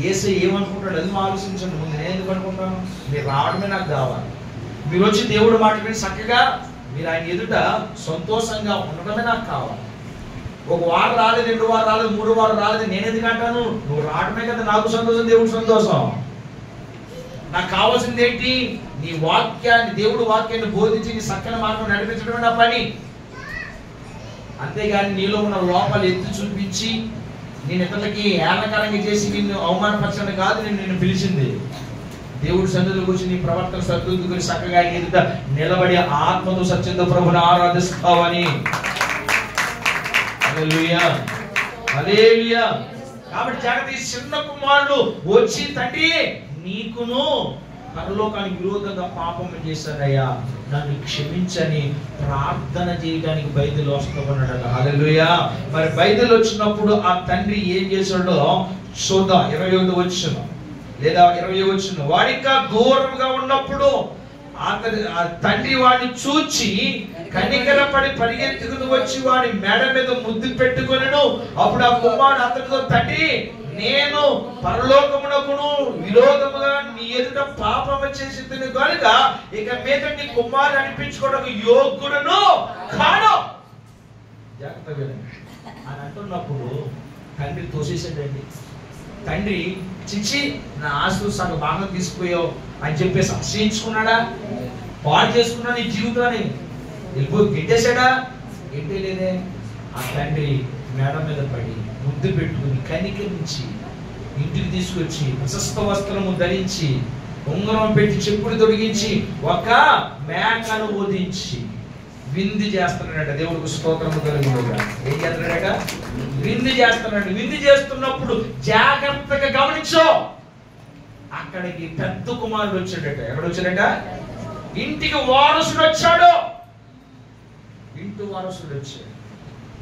యేసు ఏమనుకుంటాడు అది ఆలోచించండి ముందు. నేను ఎందుకు అనుకుంటాను? మీరు రావడమే నాకు కావాలి. మీరు వచ్చి దేవుడు మాట విని చక్కగా మీరు ఆయన ఎదుట సంతోషంగా ఉండడమే నాకు కావాలి. ఒక వారం రాలేదు, 2 వారాలు రాలేదు, 3 వారాలు రాలేదు, నేను ఎందుకు అంటాను? నువ్వు రావడమే కదా నాకు సంతోషం, దేవుడు సంతోషం. నాకు కావాల్సింది ఏంటి? నీ వాక్యాన్ని, దేవుడు వాక్యాన్ని బోధించి నీ సక్కని మార్గం నడిపించడమే నా పని. అంతేగాని నీలో ఉన్న లోపాలు ఎత్తి చూపించి నేను ఇతరులకి ఏలకరంగా చేసి నిన్ను అవమానపరచడం కాదు నిన్ను పిలిచింది. దేవుడి సన్నిధిలోకి వచ్చి నీ ప్రవర్తన సర్దుకుని చక్కగా ఎదుట నిలబడి ఆత్మతో సత్యంతో ప్రభుని ఆరాధిస్తావని. హల్లెలూయా, హల్లెలూయా. కాబట్టి జాగ్రత్త. ఈ చిన్న కుమారుడు వచ్చి, తండ్రి నీకును పరలోకానికి విరోధంగా పాపం చేశాడయ్యా, నన్ను క్షమించని ప్రార్థన చేయడానికి బైబిల్ వస్తున్నాడట. హల్లెలూయా. మరి బైబిల్ వచ్చినప్పుడు ఆ తండ్రి ఏం చేశాడో చూద్దాం. 21వ వచనం లేదా 20వ వచనం. వాడికా దూరంగా ఉన్నప్పుడు ఆ తండ్రి వాడిని చూచి కనికరపడి పరిగెత్తుకుని వచ్చి వాడి మెడ మీద ముద్దు పెట్టుకొనెను. అప్పుడు ఆ కుమారుడు అతనితో, తండ్రి నేను పరలోకమునకును విరోధముగా నీ ఎదుట పాపము చేసింది కనుక ఇక మీద నీ కుమారుడు అనిపించుకోవడానికి యోగ్యుడును కాను. జాగ్రత్తగా అని అంటున్నప్పుడు తండ్రి తోసేసాడండి. తండ్రి చిచ్చి నా ఆస్తులు సగం భాగం తీసుకుపోయావు అని చెప్పేసి అసహించుకున్నాడా? పాడు చేసుకున్నాడు నీ జీవితాన్ని, వెళ్ళిపోయి గెట్టేశాడా? గెట్టేలేదే. ఆ తండ్రి మేడ మీద పడి ముద్దు పెట్టుకుని కనికరించి ఇంటికి తీసుకొచ్చి ప్రశస్త వస్త్రము ధరించి ఉంగరం పెట్టి చెప్పులు తొడిగించి ఒక మేకను వధించి విందు చేస్తున్నాడట. దేవుడికి స్తోత్రము కలుగునుగా. ఏం చేస్తున్నాడట? విందు చేస్తున్నాడు. విందు చేస్తున్నప్పుడు జాగ్రత్తగా గమనించో, అక్కడికి పెద్ద కుమారుడు వచ్చాడట. ఎక్కడ వచ్చాడట? ఇంటికి వారసుడు వచ్చాడు. ఇంటి వారసుడు వచ్చాడు.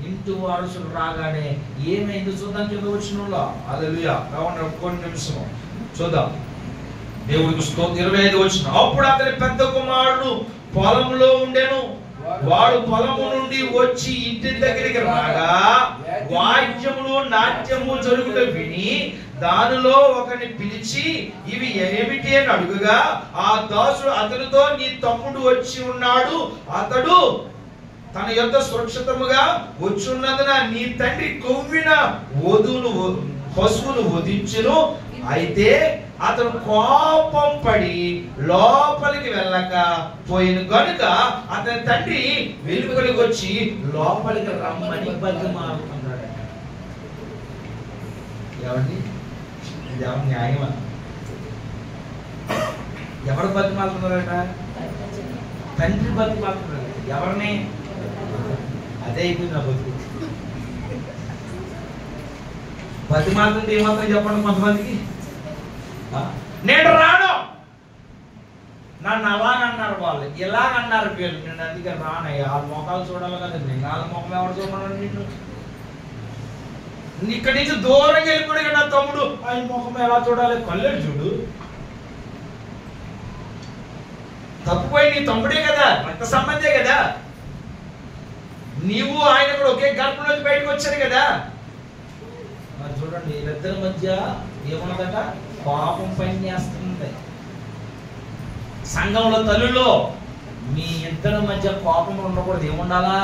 ఇంటి వారసుడు రాగానే ఏమైంది చూద్దాం. కింద వచ్చిన హల్లెలూయా. కొన్ని నిమిషం చూద్దాం. దేవుడికి స్తోత్రం. 25 వచ్చిన. అప్పుడు అతని పెద్ద కుమారుడు పొలంలో ఉండెను. వాడు పొలము నుండి వచ్చి ఇంటి దగ్గరికి రాగా వాద్యములు నాట్యము జరుగుట విని దానిలో ఒకని పిలిచి ఇవి ఏమిటి అని అడుగుగా ఆ దాసుడు అతనితో, నీ తమ్ముడు వచ్చి ఉన్నాడు, అతడు తన యొద్ద సురక్షితముగా వచ్చున్నదన నీ తండ్రి కొవ్విన పశువును వధించును. అయితే అతను కోపం పడి లోపలికి వెళ్ళక పోయిన గనుక అతని తండ్రి వెలుపలికి వచ్చి లోపలికి రమ్మని బతిమాలుతున్నాడు. ఏమండి, ఇది ఎవరి న్యాయమా? ఎవరు బతిమాలుతున్నారట? తండ్రి బతిమాలుతున్నాడు. ఎవరిని? అదే అయిపోయింది నా బతుకు. బతిమాలుతుంటే ఏమాత్రం చెప్పండి కొంతమందికి. నేను రాను, నన్ను అలాగన్నారు వాళ్ళు, ఇలాగన్నారు వీళ్ళు, నేను అందుకే రానయ్యా. వాళ్ళ మొఖాలు చూడాలి కదా, నేను వాళ్ళ మొఖం ఎవరు చూడమని నిన్ను. ఇక్కడి నుంచి దూరంగా వెళ్ళిపోయి నా తమ్ముడు ఆయన ముఖం ఎలా చూడాలి? కళ్ళెడు చూడు. తప్పుపోయి నీ తమ్ముడే కదా, రక్త సంబంధే కదా, నీవు ఆయన కూడా ఒకే గర్భంలోకి బయటకు వచ్చారు కదా. మరి చూడండి, వీళ్ళిద్దరి మధ్య ఏమున్నదట? పాపం పని చేస్తుంది. సంఘంలో తల్లులో మీ ఇద్దరి మధ్య పాపం ఉండకూడదు. ఏముండాలా?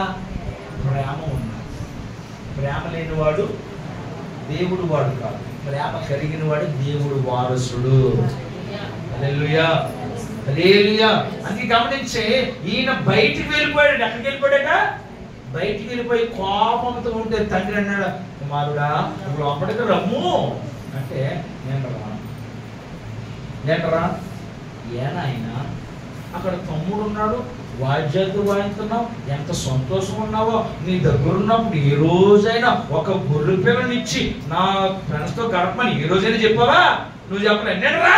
ప్రేమ ఉండాలి. ప్రేమ లేనివాడు దేవుడు వాడు కాదు. ప్రేమ కలిగిన వాడు దేవుడు వారసుడు. హల్లెలూయా, హల్లెలూయా. అందుకే గమనించే, ఈయన బయటికి వెళ్ళిపోయాడు. ఎక్కడికి వెళ్ళిపోయాడట? బయటికి వెళ్ళిపోయి కోపంతో ఉంటే తండ్రి అన్నాడు, కుమారుడా నువ్వు లోపలికి రమ్ము అంటే, నేను రా. ఏనాయన అక్కడ తమ్ముడు ఉన్నాడు, వాద్యాలు వాయిస్తున్నావు, ఎంత సంతోషం ఉన్నావో. నీ దగ్గర ఉన్నప్పుడు ఏ రోజైనా ఒక గొర్రె పిల్లనిచ్చి నా ఫ్రెండ్స్ తో గడపమని ఏ రోజైనా చెప్పావా? నువ్వు చెప్పలే. నేను రా.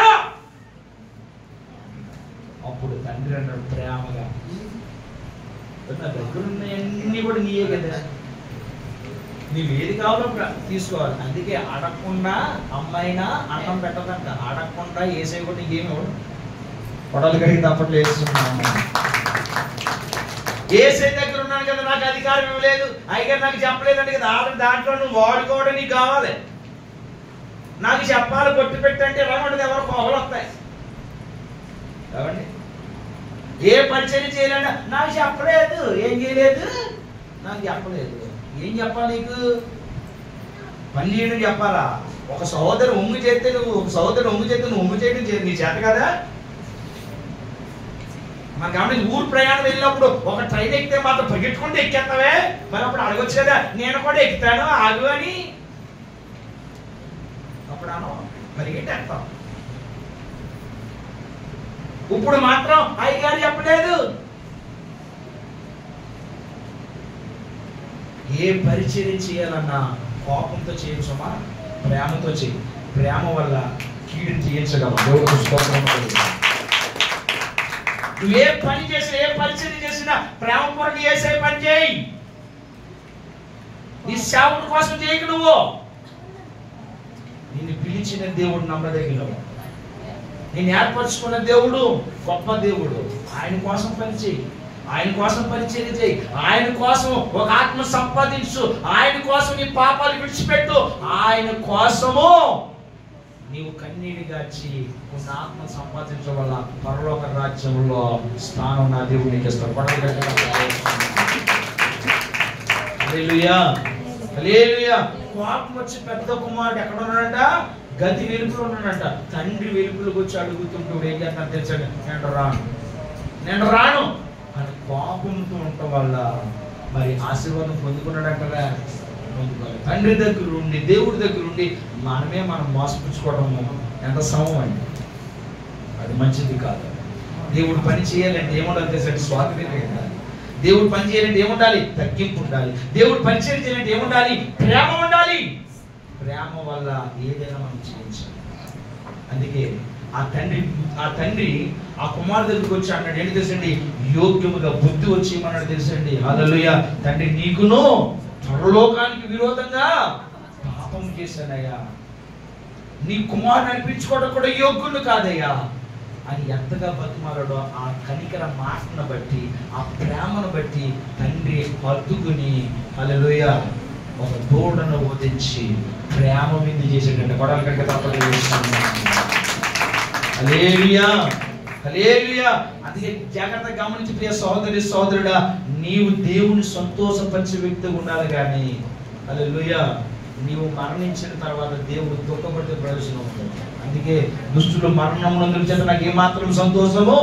అప్పుడు తండ్రి అన్నాడు ప్రేమగా, నా దగ్గర ఉన్నాయన్నీ కూడా నీయే కదా, నీవు ఏది కావాలో తీసుకోవాలి. అందుకే అడగకుండా అమ్మాయినా అన్నం పెట్టదంట. అడగకుండా ఏసై కూడా నీకేమి ఇవ్వడు. పొడలు కడిగి తప్పట్లు వేస్తున్నాను. ఏసై దగ్గర ఉన్నాను కదా, నాకు అధికారం ఇవ్వలేదు, అయ్యగారు నాకు చెప్పలేదండి కదా. దాంట్లో నువ్వు వాడుకోవడం నీకు కావాలి. నాకు చెప్పాలి, కొట్టి పెట్టంటే ఎలా ఉండదు, ఎవరు కోపలు వస్తాయి. ఏమండి, ఏ పరిచయం చేయాలంటే నాకు చెప్పలేదు, ఏం చేయలేదు, నాకు చెప్పలేదు. ఏం చెప్పాలి నీకు? పని చేయడం చెప్పాలా? ఒక సహోదరు ఒంగు చేస్తే నువ్వు ఒంగు చేయడం నీ చేత కదా. మన గమనించి ఊరు ప్రయాణం వెళ్ళినప్పుడు ఒక ట్రైన్ ఎక్కితే మాత్రం పరిగెట్టుకుంటే ఎక్కేస్తావే, మరి అప్పుడు అడగొచ్చు కదా, నేను కూడా ఎక్కుతాను ఆగు అని. అప్పుడు పరిగెట్టేస్తాం. ఇప్పుడు మాత్రం అయ్యగారు చెప్పలేదు. ఏ పరిచయం చేయాలన్నా కోపంతో చేయొచ్చమా? ప్రేమతో చేయి. ప్రేమ వల్ల కీడుని చేయించగలవు. నువ్వు ఏ పని చేసినా, ఏ పరిచయం చేసినా ప్రేమ కొరకు చేసే పని చేయి. నీ సేవకుడి కోసం చేయకు. నువ్వు నిన్ను పిలిచిన దేవుడు నమ్మదగినవాడు. నేను ఏర్పరచుకున్న దేవుడు గొప్ప దేవుడు. ఆయన కోసం పనిచేయి, ఆయన కోసం పరిచయం చేయి, ఆయన కోసం ఒక ఆత్మ సంపాదించు, ఆయన కోసం నీ పాపాలు విడిచిపెట్టు, ఆయన కోసము నీవు కన్నీటి గార్చి కొన్ని ఆత్మ సంపాదించడం వల్ల పరలోక రాజ్యంలో స్థానం నా దేవుడు నీకు ఇస్తాడు. హల్లెలూయా, హల్లెలూయా. కోపం వచ్చి పెద్ద కుమారుడు ఎక్కడ ఉన్నాడంట? గతి వెలుపులో ఉన్నాడంట. తండ్రి వెలుపులోకి వచ్చి అడుగుతుంటూ ఏం చేస్తాను తెలుసండి, నేను రాను అని కోపంతో ఉండటం వల్ల మరి ఆశీర్వాదం పొందుకున్నాడంటారా? పొందుకోవాలి. తండ్రి దగ్గర ఉండి, దేవుడి దగ్గర ఉండి మనం మోసపుచ్చుకోవడము ఎంత సమం అండి. అది మంచిది కాదు. దేవుడు పని చేయాలంటే ఏముండాలి తెలుసండి? స్వాతంత్ర్యం ఉండాలి. దేవుడు పని చేయాలంటే ఏముండాలి? తగ్గింపు ఉండాలి. దేవుడు పని చేయాలంటే ఏముండాలి? ప్రేమ ఉండాలి. ప్రేమ వల్ల ఏదైనా మనం చేయించాలి. అందుకే ఆ తండ్రి ఆ కుమారుడు దగ్గరికి వచ్చి అన్నాడు, ఏంటి తెలుసండి? యోగ్యముగా బుద్ధి వచ్చి ఏమన్నాడు తెలుసండి? హల్లెలూయా. తండ్రి, నీకును పరలోకానికి విరోధంగా పాపం చేశానయ్యా, నీ కుమారుని అనిపించుకోవడం కూడా యోగ్యుడు కాదయ్యా అని ఎంతగా బతిమాలాడో ఆ కనికర మాటను బట్టి, ఆ ప్రేమను బట్టి తండ్రి హత్తుకుని హల్లెలూయా ఒక దూడను వధించి ప్రేమ విందు చేసేటంటే గొడవల కనుక తప్పదు. హల్లెలూయా, హల్లెలూయా. అందుకే జాగ్రత్తగా గమనించి ప్రియ సహోదరి సహోదరుడా, నీవు దేవుని సంతోషపరిచే వ్యక్తిగా ఉండాలి. కానీ హల్లెలూయా, నీవు మరణించిన తర్వాత దేవుడు దుఃఖపడితే ప్రయోజనం ఉంటుంది. అందుకే దుష్టులు మరణం చేత నాకు ఏమాత్రం సంతోషమో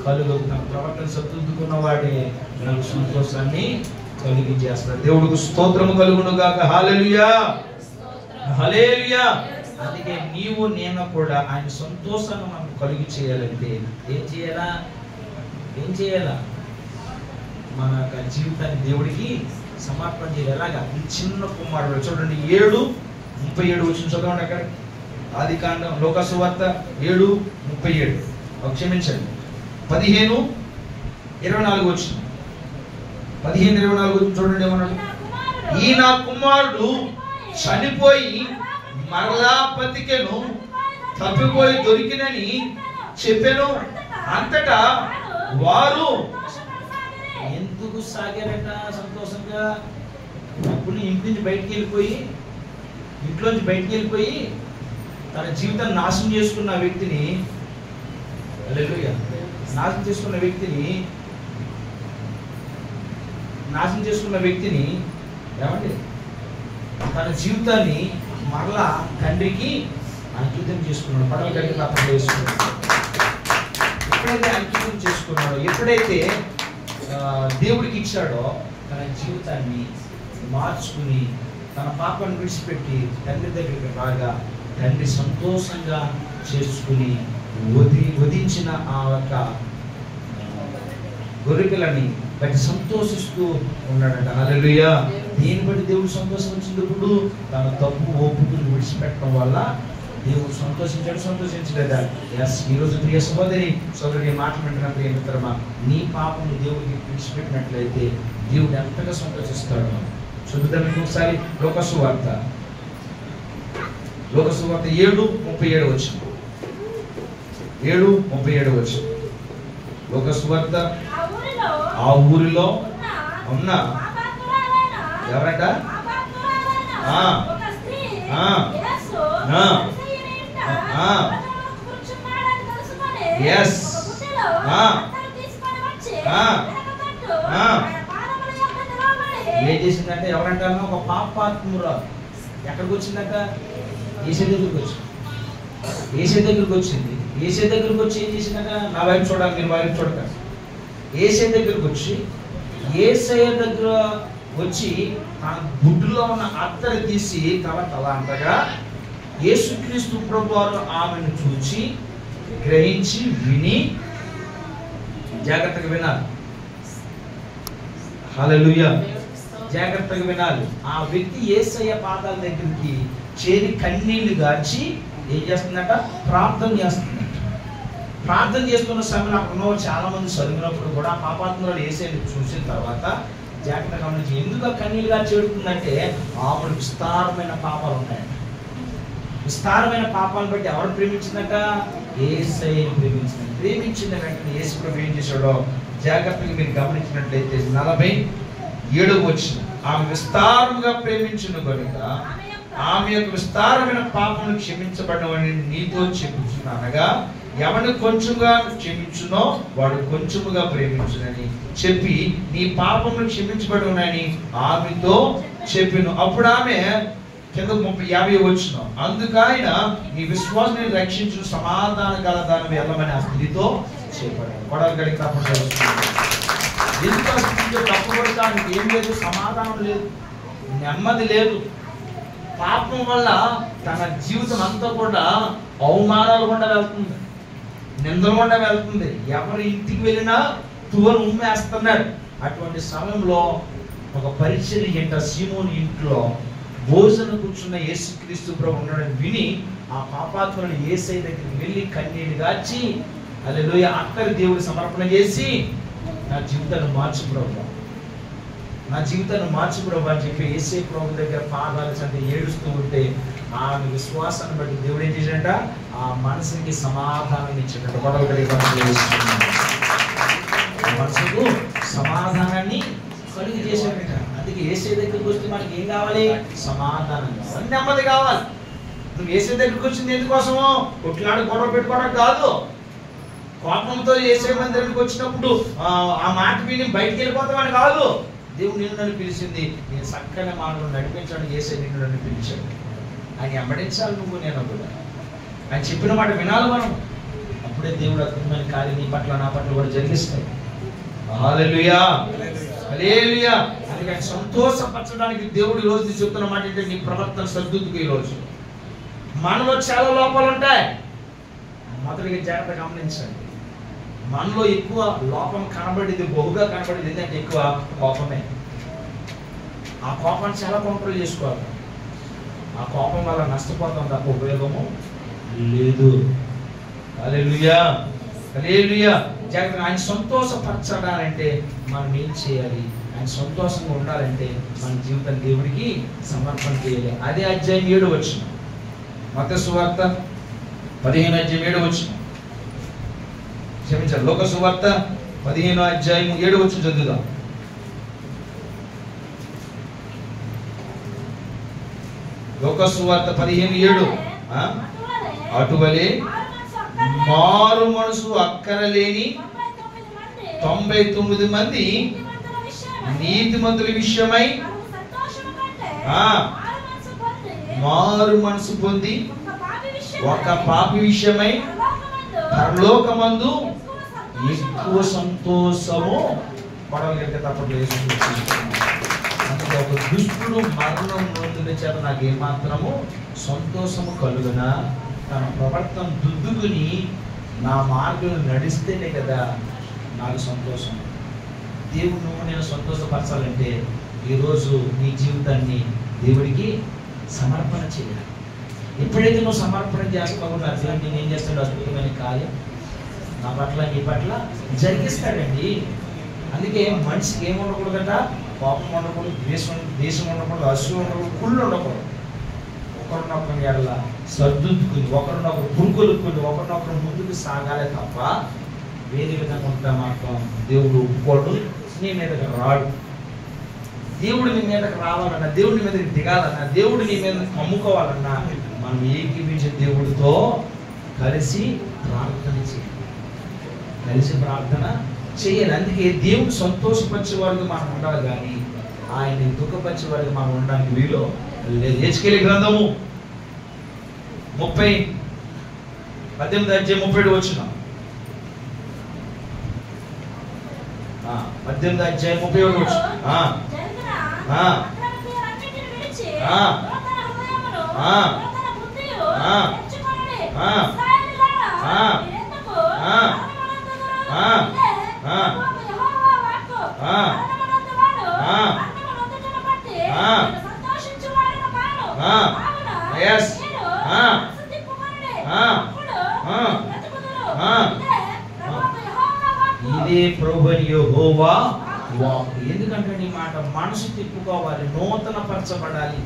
కలుగు, నా ప్రవర్తన సర్దుకున్న వాడే నాకు సంతోషాన్ని కలిగించేస్తాడు. దేవుడికి స్తోత్రము కలుగును గాక. హల్లెలూయా, హల్లెలూయా. అందుకే నీవు నేను కూడా ఆయన సంతోషాన్ని మనం కలిగి చేయాలంటే ఏం చేయాలా? మన యొక్క జీవితాన్ని దేవుడికి సమర్పణ చేయాలి. ఎలాగా? ఈ చిన్న కుమారుడు చూడండి, 7:37 వచ్చిన చదవండి. అక్కడ ఆదికాండం లోకసువార్త 7:37, క్షమించండి 15:24 వచ్చిన 15:24 చూడండి. ఏమన్నాడు? ఈ నా కుమారుడు చనిపోయి మరలా బతికెను, తప్పిపోయి దొరికినని చెప్పాను. అంతటా వారు ఎందుకు సాగారట సంతోషంగా? అప్పుడు ఇంట్లోంచి బయటికి వెళ్ళిపోయి తన జీవితాన్ని నాశనం చేసుకున్న వ్యక్తిని ఏమండి తన జీవితాన్ని మరలా తండ్రికి అంకితం చేసుకున్నాడు. పడవ కలిగి అర్థం చేసుకున్నాడు. ఎప్పుడైతే అంకితం చేసుకున్నాడో, ఎప్పుడైతే దేవుడికి ఇచ్చాడో, తన జీవితాన్ని మార్చుకుని తన పాపాన్ని విడిచిపెట్టి తండ్రి దగ్గరికి రాగా తండ్రి సంతోషంగా చేసుకుని వధించిన ఆ యొక్క గొర్రెపిల్లని బట్టి సంతోషిస్తూ ఉన్నాడంట. హల్లెలూయా. దీన్ని బట్టి దేవుడు సంతోషం వచ్చినప్పుడు తన తప్పు ఓపుకుని విడిచిపెట్టడం వల్ల దేవుడు సంతోషించలేదా? ఈరోజు ప్రియ సోదరి మాట్లాడిన ప్రియ మిత్రమా, నీ పాపము దేవుడికి విడిచిపెట్టినట్లయితే దేవుడు ఎంతగా సంతోషిస్తాడు. చూద్దాం ఒకసారి లోకసువార్త 7:37 వచ్చింది. 7:37 వచ్చింది. లోకసువార్త ఆ ఊరిలో ఉన్న ఎవరట? ఏం చేసిందంటే ఎవరంటారు? ఒక పాపాత్మురాలు ఎక్కడికి వచ్చిందంట? ఏసే దగ్గరికి వచ్చింది. ఏసే దగ్గరికి వచ్చి ఏం చేసిందంట? నా వైపు చూడాలి, మీరు వైపు చూడక. ఏసే దగ్గరికి వచ్చి ఏసయ్య దగ్గర వచ్చి తన గుడ్డులో ఉన్న అత్తరు తీసి తల అంతగా యేసుక్రీస్తు ప్రభువారు ఆమెను చూచి గ్రహించి విని, జాగ్రత్తగా వినాలి. హల్లెలూయా. జాగ్రత్తగా వినాలి. ఆ వ్యక్తి యేసయ్య పాదాల దగ్గరికి చేరి కన్నీళ్లు గార్చి ఏం చేస్తుందట? ప్రార్థన చేస్తుందట. ప్రార్థన చేస్తున్న సమయంలో అక్కడ చాలా మంది చదివినప్పుడు కూడా పాపాత్మురాలు యేసయ్యని చూసిన తర్వాత జాగ్రత్తగా గమనించి ఎందుకు కన్నీళ్లు గార్చి ఏడుతుందంటే ఆమెకు విస్తారమైన పాపాలు ఉన్నాయంట. విస్తారమైన పాపాలను బట్టి ఎవరు ప్రేమించిందట? యేసయ్యని ప్రేమించింది. ప్రేమించిన వెంటనే యేసు ప్రభు ఏం చేశాడో జాగ్రత్తగా మీరు గమనించినట్లయితే 47 వచ్చింది. ఆమె విస్తారముగా ప్రేమించును కనుక ఆమె యొక్క విస్తారమైన పాపను క్షమించబడవని నీతో చెప్పుచున్నా, అనగా ఎవరిని కొంచెంగా క్షమించునో వాడు కొంచెముగా ప్రేమించునని చెప్పి నీ పాపమును క్షమించబడునని ఆమెతో చెప్పిను. అప్పుడు ఆమె కింద 50 వచ్చిన అందుకైన నీ విశ్వాసాన్ని రక్షించు సమాధాన గల దాన్ని వెళ్ళమని ఆ స్థితితో చేపడాడు. గొడవ గడికి తప్పదు. ఎందుకు ఆ స్థితిలో తప్పబడటానికి ఏం లేదు, సమాధానం లేదు, నెమ్మది లేదు. పాపం వల్ల తన జీవితం అంతా కూడా అవమానాలు గుండా వెళ్తుంది, నిందలు గుండా వెళ్తుంది. ఎవరి ఇంటికి వెళ్ళినా తువను ఉమ్మేస్తున్నాడు. అటువంటి సమయంలో ఒక పరిచర్య ఇంట సీమోను ఇంట్లో భోజనం కూర్చున్న యేసుక్రీస్తు ప్రభు ఉన్నాడని విని ఆ పాపాత్ములను యేసయ్య దగ్గరికి వెళ్ళి కన్నీళ్లు గార్చి హల్లెలూయా అక్కడి దేవుడి సమర్పణ చేసి నా జీవితాన్ని మార్చు ప్రభు, నా జీవితాన్ని మార్చు ప్రభు అని చెప్పి యేసయ్య ప్రభు దగ్గర పాదాలు చెంది ఏడుస్తూ ఉంటే ఆమె విశ్వాసాన్ని బట్టి దేవుడు ఏం చేశాడంట, ఆ మనసుకి సమాధానం ఇచ్చాడంట. మనసుకు సమాధానాన్ని కలుగు చేశాడట. అందుకే యేసయ్య దగ్గరికి వస్తే మనకి ఏం కావాలి, సమాధానం కావాలి, నెమ్మది కావాలి. నువ్వు యేసయ్య దగ్గరికి వచ్చింది ఎందుకోసమో కొట్లాడి గొడవ పెట్టుకోవడం కాదు. కోపంతో యేసయ్య మందిరానికి వచ్చినప్పుడు ఆ మాట విని బయటికి వెళ్ళిపోతామని కాదు. దేవుడు నిన్ను నన్ను పిలిచింది, నేను చక్కని మాటలు నడిపించడానికి యేసయ్య నిన్ను నన్ను పిలిచాడు. ఆయన వెంబడించాలి నువ్వు నేను కూడా. ఆయన చెప్పిన మాట వినాలి మనం. అప్పుడే దేవుడు అద్భుతమైన కార్యం నీ పట్ల నా పట్ల కూడా జరిగిస్తాయి. హల్లెలూయా హల్లెలూయా. అందుకని సంతోషపరచడానికి దేవుడు ఈ రోజు చెప్తున్న మాట ఏంటంటే నీ ప్రవర్తన సర్దుకు. ఈ రోజు మనలో చాలా లోపాలు ఉంటాయి. మొదటిగా జాగ్రత్త గమనించండి. మనలో ఎక్కువ లోపం కనబడింది, బహుగా కనబడింది ఏంటంటే ఎక్కువ కోపమే. ఆ కోపాన్ని చాలా కంట్రోల్ చేసుకోవాలి. ఆ కోపం వల్ల నష్టపోతాం తప్ప ఉపయోగము లేదు. హల్లెలూయా హల్లెలూయా. జాగ్రత్త. ఆయన సంతోషపరచడాలంటే మనం ఏం చేయాలి, ఆయన సంతోషంగా ఉండాలంటే మన జీవితాన్ని దేవుడికి సమర్పణ చేయాలి. అదే అధ్యాయం 7 వచనం, మత్తయి సువార్త 15 అధ్యాయం 7 వచనం, క్షమించాలి, లోక సువార్త 15 అధ్యాయం 7 వచనం చదువుదాం. లోక సువార్త 15:7 అటువలే మారు మనసు అక్కరలేని 99 మంది నీతిమంతుల విషయమై మారు మనసు పొంది ఒక పాపి విషయమై పరలోకమందు ఎక్కువ సంతోషము పడవగలిగే తప్పట్లేదు. అందుకే ఒక దుష్టుడు మరణం నొందిన చేత నాకు ఏమాత్రము సంతోషము కలుగునా, తన ప్రవర్తన దుద్దుకుని నా మార్గం నడిస్తేనే కదా నాకు సంతోషం. దేవుడు నువ్వు నేను సంతోషపరచాలంటే ఈరోజు నీ జీవితాన్ని దేవుడికి సమర్పణ చేయాలి. ఎప్పుడైతే నువ్వు సమర్పణ చేస్తావో నా దేవుడు నేను ఏం చేస్తాడు, అద్భుతమైన కార్యం నా పట్ల నీ పట్ల జరిగిస్తాడండి. అందుకే మనిషికి ఏమి ఉండకూడదట, కోపం ఉండకూడదు, దేశం ఉండకూడదు, అసలు ఉండకూడదు, కుళ్ళు ఉండకూడదు. ఒకరినొకరు ఎడల సర్దుకుని, ఒకరినొకరు పురుకొలుపుకుని, ఒకరినొకరు ముందుకు సాగాలే తప్ప వేరే విధంగా ఉంటే మాత్రం దేవుడు ఒప్పుకోడు, నీ మీదకి రాడు. దేవుడు నీ మీదకి రావాలన్నా, దేవుడి మీదకి దిగాలన్నా, దేవుడు నీ మీద అమ్ముకోవాలన్నా మనం ఏకీపించే దేవుడితో కలిసి ప్రార్థన చేయాలి, కలిసి ప్రార్థన చేయాలి. అందుకే దేవుడు సంతోషపరిచే వారికి మనం ఉండాలి, కానీ ఆయన దుఃఖపరిచే వారికి మనం ఉండడానికి వీలు లేదు. హెచ్కేలి గ్రంథము 18 అధ్యాయం 37 వచనం, 18 అధ్యాయం 37 వచనం. ఇదే ప్రభువైన యెహోవా వాక్కు. ఎందుకంటే ఈ మాట మనసు తిప్పుకోవాలి, నూతన పరచబడాలి.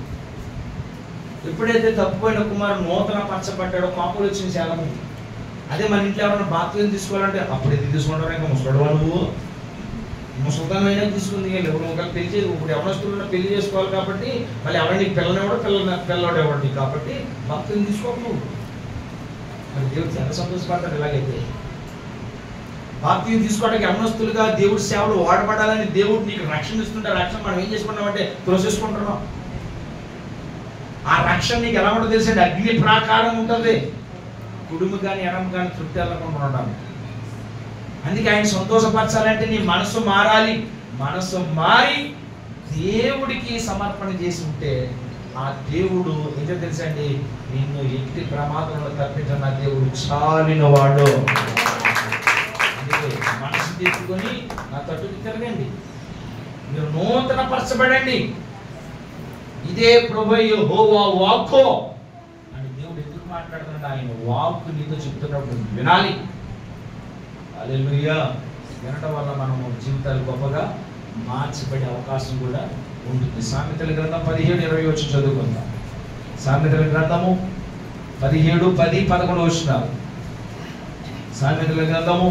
ఎప్పుడైతే తప్పుపోయిన కుమారుడు నూతన పరచబడ్డాడో పాపలు వచ్చింది చాలా మంది. అదే మన ఇంట్లో ఎవరైనా బాత్రూమ్ తీసుకోవాలంటే అప్పుడు ఎందుకు తీసుకుంటారు, ఇంకా ముసలివా నువ్వు, ముసలితనమైనా తీసుకుంది. ఎవరు ఒకరు పెళ్లి ఇప్పుడు ఎవరొస్తున్నా పెళ్లి చేసుకోవాలి కాబట్టి మళ్ళీ ఎవరైనా పిల్లనివ్వడం పిల్లవాడు ఎవరు కాబట్టి బాత్రూమ్ తీసుకోకు నువ్వు. మరి దేవుడు ఎంత సంతోషపడతాడు ఇలాగైతే. బాప్తిజం తీసుకోవడానికి యవనస్తులుగా దేవుడి సేవలు వాడబడాలని దేవుడు నీకు రక్షణ ఇస్తుంటే రక్షణ మనం ఏం చేసుకుంటామంటే తోసేసుకుంటున్నాం. ఆ రక్షణ నీకు ఎలా ఉంటుంది తెలుసండి? అగ్ని ప్రాకారం ఉంటుంది. కుడుము కానీ ఎడమ కానీ తృప్తి వెళ్ళకుండా ఉండాలి. అందుకే ఆయన సంతోషపరచాలంటే నీ మనసు మారాలి. మనసు మారి దేవుడికి సమర్పణ చేసి ఉంటే ఆ దేవుడు ఏంటో తెలుసండి, నిన్ను ఎట్టి ప్రమాదంలో తప్పించిన నా దేవుడు చాలిన వాడు. అందుకే మనసు తీసుకొని నా తట్టుకు తిరగండి, మీరు నూతన పరచబడండి. ఇదే ప్రభువు యెహోవా వాక్కు అని దేవుడు ఎందుకు మాట్లాడుతున్నాడు? ఆయన వాక్కు నీతో చెప్తున్నప్పుడు వినాలి. హల్లెలూయా. వినడం వల్ల మనము జీవితాలు గొప్పగా మార్చబడే అవకాశం కూడా ఉంటుంది. సామెతల గ్రంథం 17:20 వచ్చి చదువుకుందాం. సామెతల గ్రంథము 17:10-11 వచనాలు. సామెతల గ్రంథము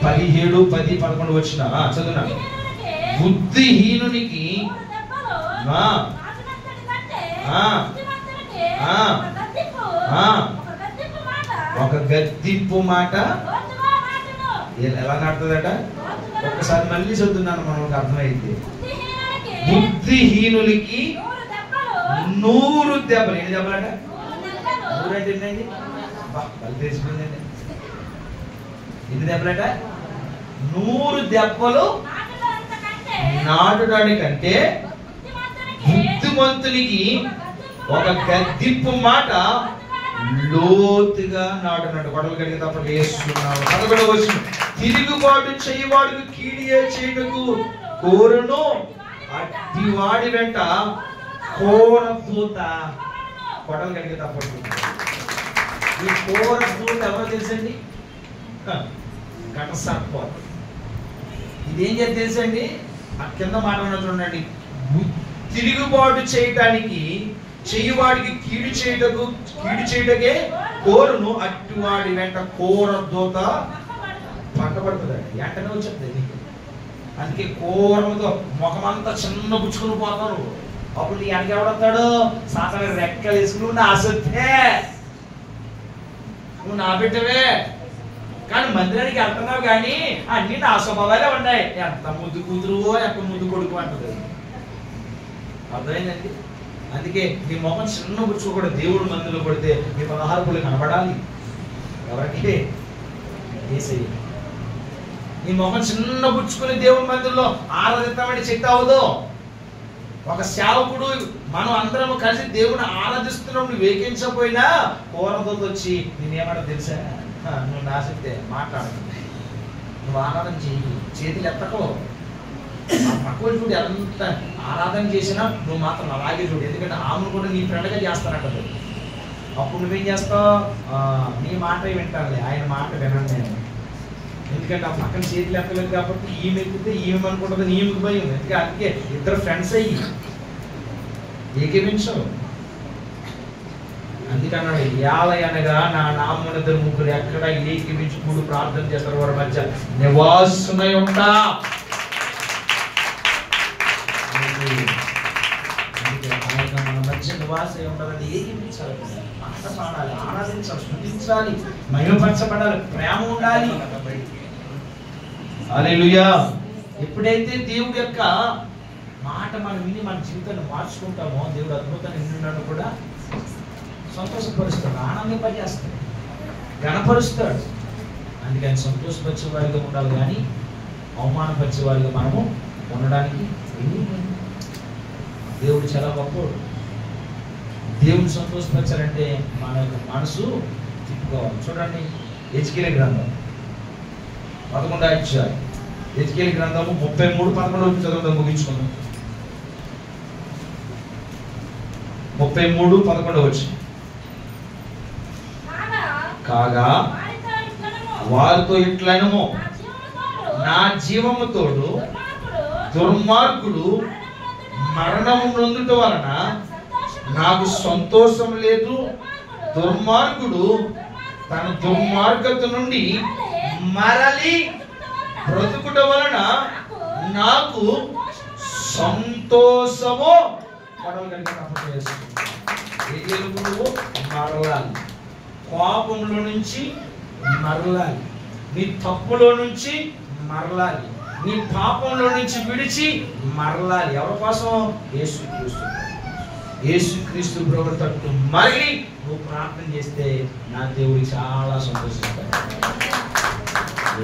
17:10-11 వచనాలు చదువునా. బుద్ధిహీనునికి ఒక గద్దింపు మాట ఎలా నాటుతుందట? ఒక్కసారి మళ్ళీ చదువుతున్నాను, మనకు అర్థమైంది. బుద్ధిహీనులకి 100 దెబ్బలు. ఎన్ని దెబ్బలట? 100 అంటే ఏంటండి? తెలిసిపోయిందండి. ఎన్ని దెబ్బలట? 100 దెబ్బలు నాటుడానికంటే బుద్ధిమంతునికి ఒక గద్దింపు మాట లోతుగా నాటున్నాడు. గొడవలు కడిగి తప్ప వేస్తున్నాడు. 11వ వచనం. తిరుగుబాటు చేయవాడికి కీడియే చేయటకు కోరును, అట్టి వాడి వెంట కోర దూత. గొడవలు కడిగి తప్పట్టు. ఈ కోర దూత ఎవరో తెలుసండి? ఘటసర్పం. ఇదేం చేసి తెలుసండి? ఆ కింద మాట చూడండి. తిరుగుబాటు చేయటానికి చెయ్యవాడికి కీడు చేయటకే కోరును, అట్టివాడి వెంట కోర దూత పట్టబడుతుందండి. వెంటనే వచ్చేది. అందుకే కోరలతో ముఖమంతా చిన్న పుచ్చుకుని పోతారు. అప్పుడు నీ వెనక ఎవడొస్తాడు? సాతాను రెక్కలు వేసుకుని నా ఆసక్తే, నువ్వు నా బిడ్డవే, కానీ మందిరానికి వెళ్తున్నావు కానీ అన్ని నా స్వభావాలే ఉన్నాయి. ఎంత ముద్దు కూతురు, ఎంత ముద్దు కొడుకు అంటది. అర్థమైందండి? అందుకే నీ మొహం చిన్న పుచ్చుకోకూడదు. దేవుడు మందిలో పడితే నీ 16 పళ్ళు కనబడాలి. ఎవరికి? యేసయ్య. నీ మొహం చిన్న పుచ్చుకుని దేవుడి మందిరంలో ఆరాధిస్తామని శక్తి అవ్వదు. ఒక సేవకుడు మనం అందరం కలిసి దేవుని ఆరాధిస్తున్నప్పుడు వేగించకపోయినా కోరతో వచ్చి నేనేమంటా తెలుసా? నువ్వు నా శక్తే, మాట్లాడదు, నువ్వు ఆరాధన చెయ్యి, చేతులు ఎత్తకో. పక్కన చూడు ఎంత ఆరాధన చేసినా నువ్వు మాత్రం అలాగే చూడు. ఎందుకంటే ఆమెను కూడా నీ ఫ్రెండ్గా చేస్తానంట. అప్పుడు నువ్వేం చేస్తావు? నీ మాట వింటానులే, ఆయన మాట వినండి నేను. ఎందుకంటే ఆ పక్కన చేతులు ఎక్కలేదు కాబట్టి ఈమె ఎక్కితే ఈమె అనుకుంటుంది, ఈమెకు భయం. ఎందుకంటే అందుకే ఇద్దరు ఫ్రెండ్స్ అయ్యి ఏకీవించవు. అందుకన్నాడు, యాలయనగా నా నామమున ముగ్గురు ఎక్కడ ఏకీవించి కూడు ప్రార్థన చేస్తారు వారి మధ్య నివాసమై ఉంటా. మన మధ్య నివాసమై ఉండాలంటే ఏకీవించాలి, పాట పాడాలి, ఆరాధించాలి, స్తుతించాలి, మహిమపరచబడాలి, ప్రేమ ఉండాలి. హల్లెలూయా. ఎప్పుడైతే దేవుడి యొక్క మాట మనం విని మన జీవితాన్ని మార్చుకుంటామో దేవుడు అద్భుతాన్ని నిన్ను కూడా సంతోషపరుస్తాడు, ఆనందింపజేస్తాడు, గణపరుస్తాడు. అందుకని సంతోషపరిచే వారిగా ఉండాలి కానీ అవమానపరిచే వారిగా మనము ఉండడానికి దేవుడు చాలా గొప్పవాడు. దేవుడు సంతోషపరచాలంటే మన యొక్క మనసు తిప్పుకోవాలి. చూడండి హెజ్కేలు గ్రంథం 11వ అధ్యాయం. హెజ్కేలు గ్రంథము 33:11 చదువుదాం, ముగించుకుందాం. 33:11 కాగా వారితో ఇట్లనము, నా జీవము తోడు దుర్మార్గుడు మరణము నొందుట వలన నాకు సంతోషం లేదు. దుర్మార్గుడు తన దుర్మార్గత నుండి మరలి బ్రతుకుట వలన నాకు సంతోషము. మరలాలి, కోపంలో నుంచి మరలాలి, నీ తప్పులో నుంచి మరలాలి, నీ పాపంలో నుంచి విడిచి మరలాలి. ఎవరి కోసం? యేసుక్రీస్తు. యేసుక్రీస్తు ప్రభువు తట్టు మరలి నువ్వు ప్రార్థన చేస్తే నా దేవుడు చాలా సంతోషిస్తాడు.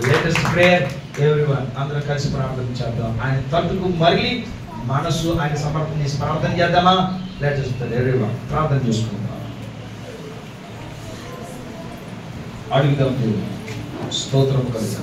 లేటెస్ట్ ప్రేయర్ ఎవ్రీవన్, అందరూ కలిసి ప్రార్థన చేద్దాం. ఆయన తట్టుకు మరలి మనసు ఆయన సమర్పణ చేసి ప్రార్థన చేద్దామా? లేటెస్ట్ ఎవ్రీవన్ ప్రార్థన చేసుకుందాం. అడుగుదాం. స్తోత్రం కలిసి